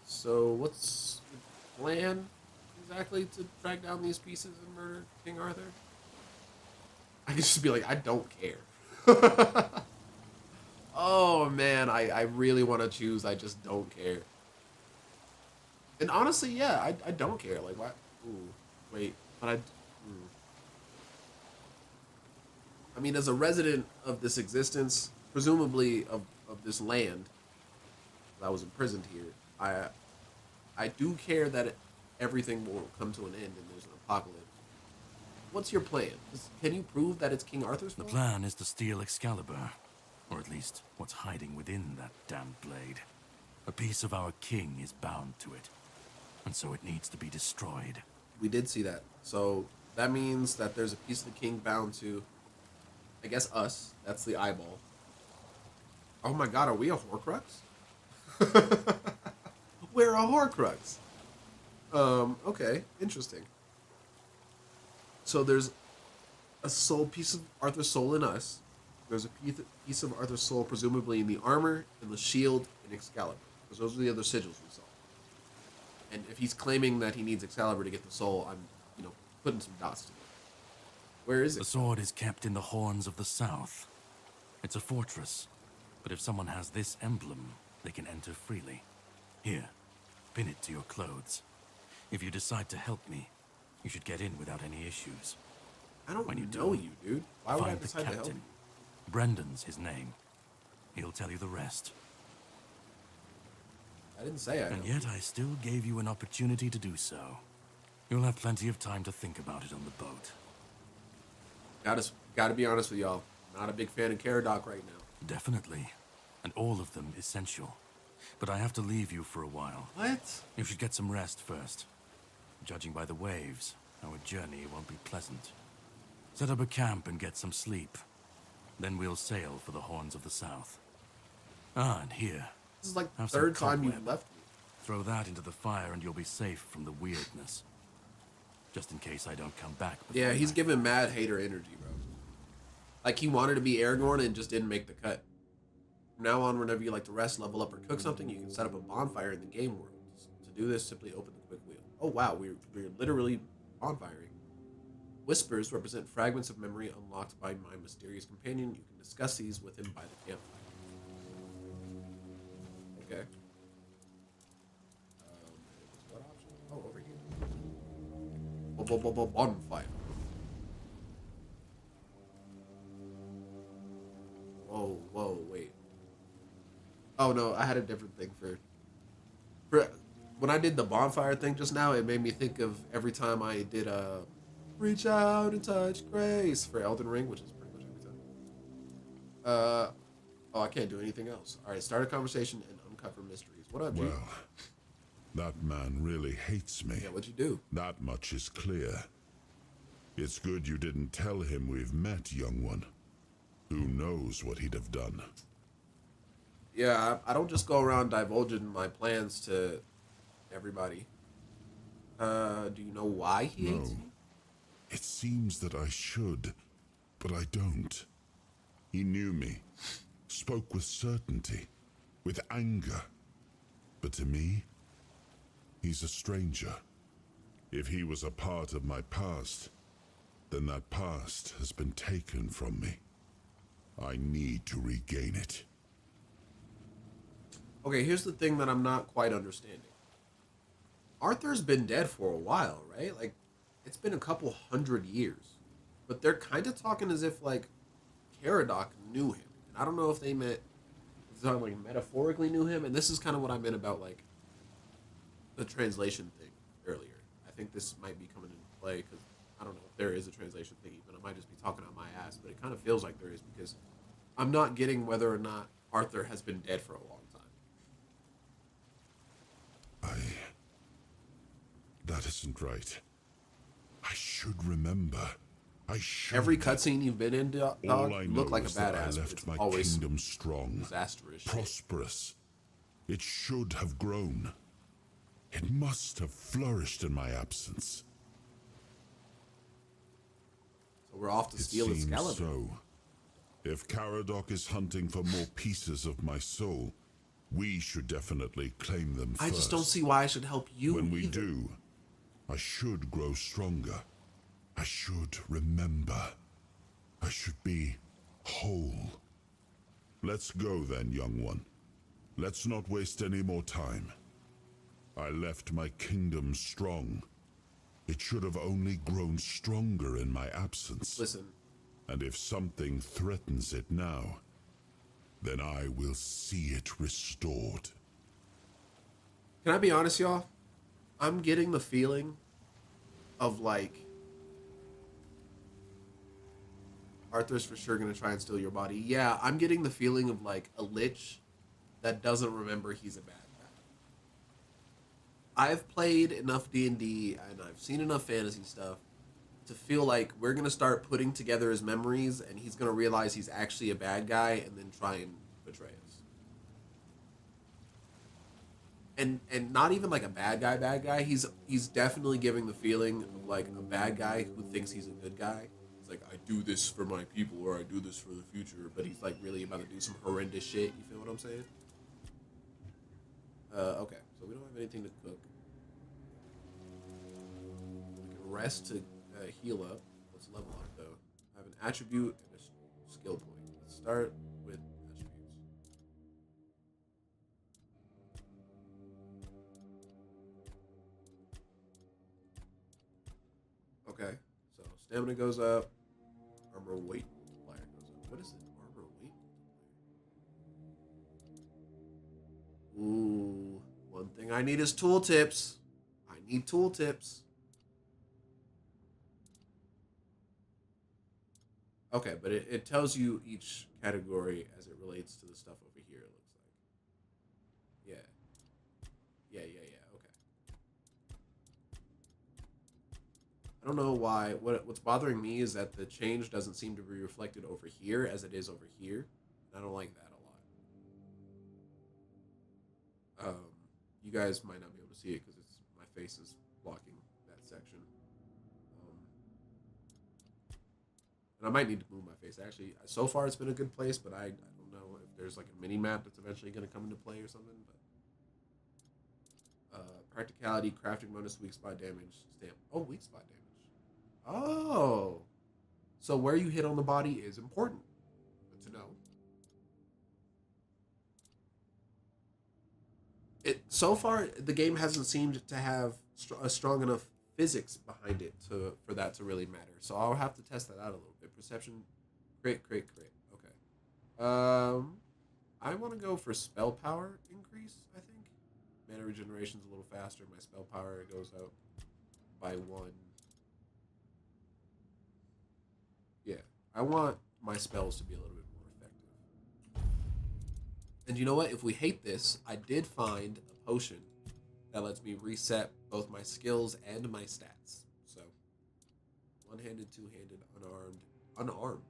So, what's the plan exactly to track down these pieces and murder King Arthur? I could just be like, I don't care. Oh man, I really want to choose. I just don't care. And honestly, yeah, I don't care. Like, why? Ooh, wait, but I mean, as a resident of this existence, presumably of this land, I was imprisoned here. I do care that everything will come to an end and there's an apocalypse. What's your plan? Can you prove that it's King Arthur's The fault? plan is to steal Excalibur, or at least what's hiding within that damned blade. A piece of our king is bound to it, and so it needs to be destroyed. We did see that. So that means that there's a piece of the king bound to, I guess, us. That's the eyeball. Oh my god, are we a Horcrux? We're a Horcrux. Okay, interesting. So there's a piece of Arthur's soul in us. There's a piece of Arthur's soul presumably in the armor, in the shield, and Excalibur. Because those are the other sigils we saw. And if he's claiming that he needs Excalibur to get the soul, I'm, putting some dots together. Where is it? The sword is kept in the Horns of the South. It's a fortress, but if someone has this emblem, they can enter freely. Here, pin it to your clothes. If you decide to help me, you should get in without any issues. I don't When you know do, you, dude. Why would I Find the decide to help you? captain. Brendan's his name. He'll tell you the rest. I didn't say I And helped yet you. I still gave you an opportunity to do so. You'll have plenty of time to think about it on the boat. Gotta be honest with y'all. Not a big fan of Caradoc right now. Definitely. And all of them essential. But I have to leave you for a while. What? You should get some rest first. Judging by the waves, our journey won't be pleasant. Set up a camp and get some sleep. Then we'll sail for the Horns of the South. Ah, and here. This is like the Have some third time you've cobweb. left me. Throw that into the fire and you'll be safe from the weirdness. Just in case I don't come back. before Yeah, he's night. giving mad hater energy, bro. Like he wanted to be Aragorn and just didn't make the cut. From now on, whenever you like to rest, level up, or cook something, you can set up a bonfire in the game world. To do this, simply open the quick wheel. Oh wow, we're literally bonfiring. Whispers represent fragments of memory unlocked by my mysterious companion. You can discuss these with him by the campfire. Okay. What option? Oh, over here. Bonfire. Whoa, wait. Oh no, I had a different thing for when I did the bonfire thing just now. It made me think of every time I did reach out and touch grace for Elden Ring, which is pretty much every time. Oh, I can't do anything else. All right, start a conversation and uncover mysteries. What up, G? Well, that man really hates me. Yeah, what'd you do? That much is clear. It's good you didn't tell him we've met, young one. Who knows what he'd have done? Yeah, I don't just go around divulging my plans to everybody. Do you know why he hates No. me? It seems that I should, but I don't. He knew me, spoke with certainty, with anger. But to me, he's a stranger. If he was a part of my past, then that past has been taken from me. I need to regain it. Okay, here's the thing that I'm not quite understanding. Arthur's been dead for a while, right? Like, it's been a couple hundred years. But they're kind of talking as if, like, Caradoc knew him. And I don't know if they meant, like, metaphorically knew him. And this is kind of what I meant about, like, the translation thing earlier. I think this might be coming into play because I don't know if there is a translation thing, even. I might just be talking out my ass, but it kind of feels like there is because I'm not getting whether or not Arthur has been dead for a long time. That isn't right. I should remember. I should. Every cutscene you've been in, dog, All I you know look like a is that I badass, but left it's my always kingdom strong, disastrous shit. prosperous. It should have grown. It must have flourished in my absence. So we're off to It steal seems Excalibur. so. If Caradoc is hunting for more pieces of my soul, we should definitely claim them first. I just don't see why I should help you. When we either. do, I should grow stronger. I should remember. I should be whole. Let's go then, young one. Let's not waste any more time. I left my kingdom strong. It should have only grown stronger in my absence. Listen. And if something threatens it now, then I will see it restored. Can I be honest, y'all? I'm getting the feeling of like Arthur's for sure gonna try and steal your body. Yeah, I'm getting the feeling of like a lich that doesn't remember he's a bad guy. I've played enough D&D and I've seen enough fantasy stuff to feel like we're gonna start putting together his memories and he's gonna realize he's actually a bad guy and then try and betray us. And not even like a bad guy. He's definitely giving the feeling of like a bad guy who thinks he's a good guy. He's like, I do this for my people or I do this for the future, but he's like really about to do some horrendous shit. You feel what I'm saying? Okay, so we don't have anything to cook. We can rest to heal up. Let's level up though. I have an attribute and a skill point. Let's start with attributes. Okay, so stamina goes up, armor weight multiplier goes up. What is it? Armor weight multiplier. Ooh, one thing I need is tooltips. I need tooltips. Okay, but it tells you each category as it relates to the stuff over here, it looks like. Yeah. Okay. I don't know why. What's bothering me is that the change doesn't seem to be reflected over here as it is over here. I don't like that a lot. You guys might not be able to see it because my face is blocking that section. And I might need to move my face. Actually, so far it's been a good place, but I don't know if there's like a mini map that's eventually going to come into play or something. But practicality, crafting bonus, weak spot damage, stamp. Oh, weak spot damage. Oh, so where you hit on the body is important. Good to know. So far the game hasn't seemed to have a strong enough physics behind it for that to really matter. So I'll have to test that out a little bit. Perception, crit. Okay. I want to go for spell power increase. I think mana regeneration's a little faster. My spell power goes up by 1. Yeah, I want my spells to be a little bit more effective. And you know what? If we hate this, I did find a potion that lets me reset both my skills and my stats. So, one-handed, two-handed, unarmed.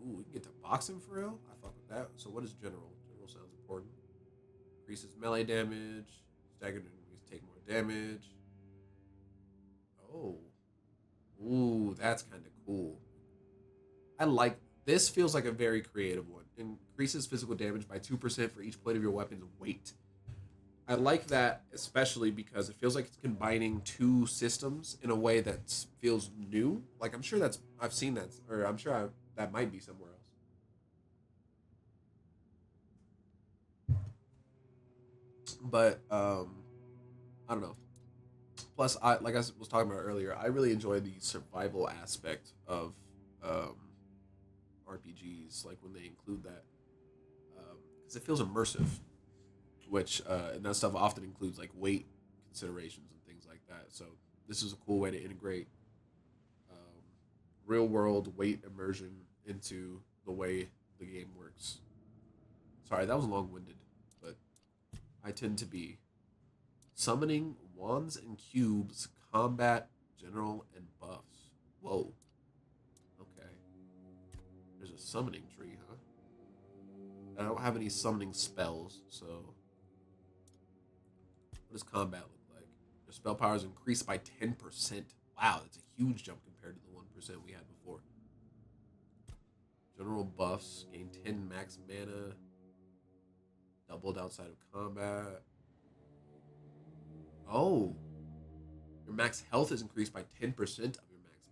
Ooh, we can get to boxing for real? I fuck with that. So what is general? General sounds important. Increases melee damage. Staggered enemies take more damage. Oh. Ooh, that's kind of cool. I like, this feels like a very creative one. Increases physical damage by 2% for each point of your weapon's weight. I like that, especially because it feels like it's combining two systems in a way that feels new. Like, I'm sure I've seen that, or I'm sure that might be somewhere else. But, I don't know. Plus, like I was talking about earlier, I really enjoy the survival aspect of RPGs, like when they include that, because it feels immersive. Which and that stuff often includes like weight considerations and things like that. So this is a cool way to integrate real world weight immersion into the way the game works. Sorry, that was long-winded, but I tend to be summoning wands and cubes, combat, general, and buffs. Whoa. Okay. There's a summoning tree, huh? I don't have any summoning spells, so what does combat look like? Your spell power is increased by 10%. Wow, that's a huge jump compared to the 1% we had before. General buffs, gain 10 max mana, doubled outside of combat. Oh, your max health is increased by 10% of your max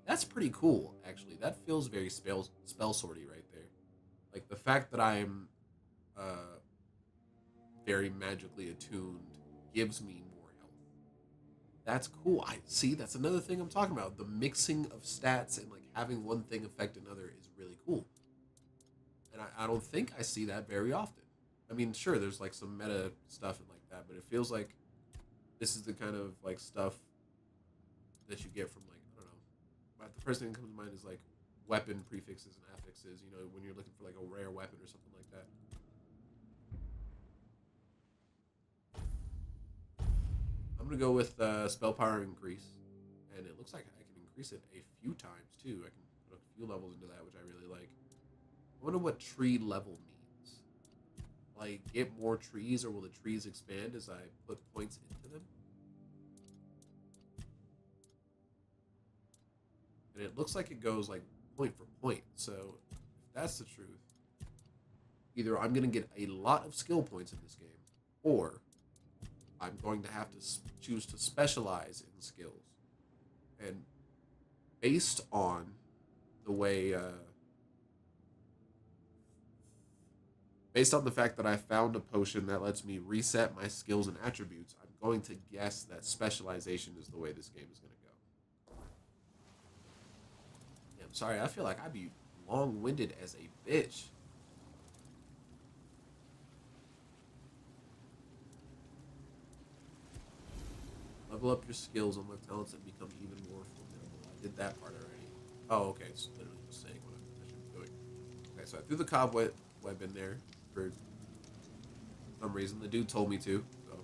mana. That's pretty cool, actually. That feels very spell sorty right there. Like the fact that I'm very magically attuned gives me more health. That's cool. I see. That's another thing I'm talking about. The mixing of stats and like having one thing affect another is really cool. And I don't think I see that very often. I mean, sure, there's like some meta stuff and like that, but it feels like this is the kind of like stuff that you get from like I don't know. But the first thing that comes to mind is like weapon prefixes and affixes. You know, when you're looking for like a rare weapon or something like that. I'm gonna go with spell power increase, and it looks like I can increase it a few times too. I can put a few levels into that, which I really like. I wonder what tree level means. Like, get more trees, or will the trees expand as I put points into them? And it looks like it goes like point for point. So if that's the truth, either I'm gonna get a lot of skill points in this game, or I'm going to have to choose to specialize in skills. And based on the way, based on the fact that I found a potion that lets me reset my skills and attributes, I'm going to guess that specialization is the way this game is going to go. Yeah, I'm sorry, I feel like I'd be long-winded as a bitch. Level up your skills, unlock talents, and become even more formidable. I did that part already. Oh, okay. It's literally just saying what I should be doing. Okay, so I threw the cobweb in there for some reason. The dude told me to, so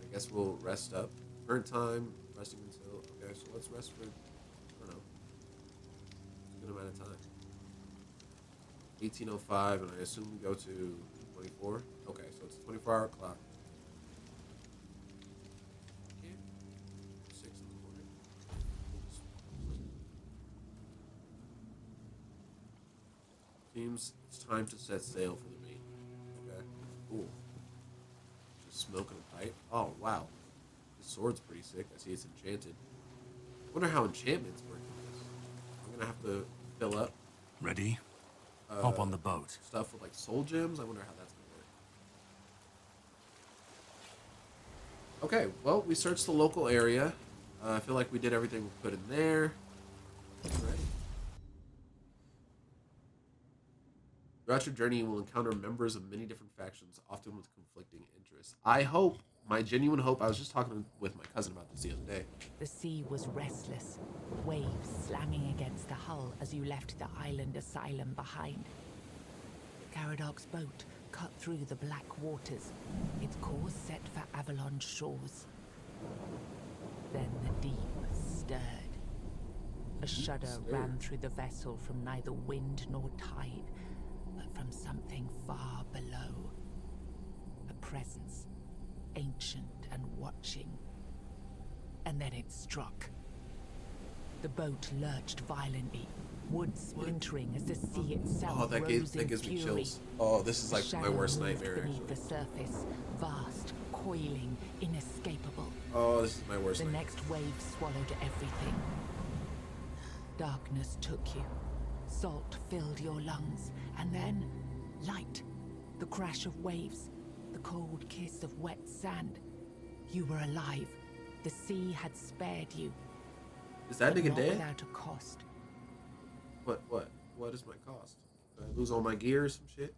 I guess we'll rest up. Current time, resting until... Okay, so let's rest for, I don't know, a good amount of time. 18:05, and I assume we go to 24. Okay, so it's a 24-hour clock. Seems it's time to set sail for the main. Okay, cool. Just smoking a pipe. Oh, wow. This sword's pretty sick. I see it's enchanted. I wonder how enchantments work in this. I'm gonna have to fill up. Ready? Hop on the boat. Stuff with like soul gems. I wonder how that's gonna work. Okay, well, we searched the local area. I feel like we did everything we put in there. Ready. Throughout your journey, you will encounter members of many different factions, often with conflicting interests. I hope, my genuine hope, I was just talking with my cousin about this the other day. The sea was restless, waves slamming against the hull as you left the island asylum behind. Caradoc's boat cut through the black waters, its course set for Avalon's shores. Then the deep stirred. A shudder ran through the vessel from neither wind nor tide, but from something far below. A presence, ancient and watching. And then it struck. The boat lurched violently, wood splintering as the sea itself rose in gives me fury. chills. Oh, this is like my Shadow worst moved nightmare, beneath actually. the surface, vast, coiling, inescapable. Oh, this is my worst The nightmare. next wave swallowed everything. Darkness took you. Salt filled your lungs. And then, light. The crash of waves. The cold kiss of wet sand. You were alive. The sea had spared you. Is that but nigga not dead? without a cost. What is my cost? Did I lose all my gear or some shit?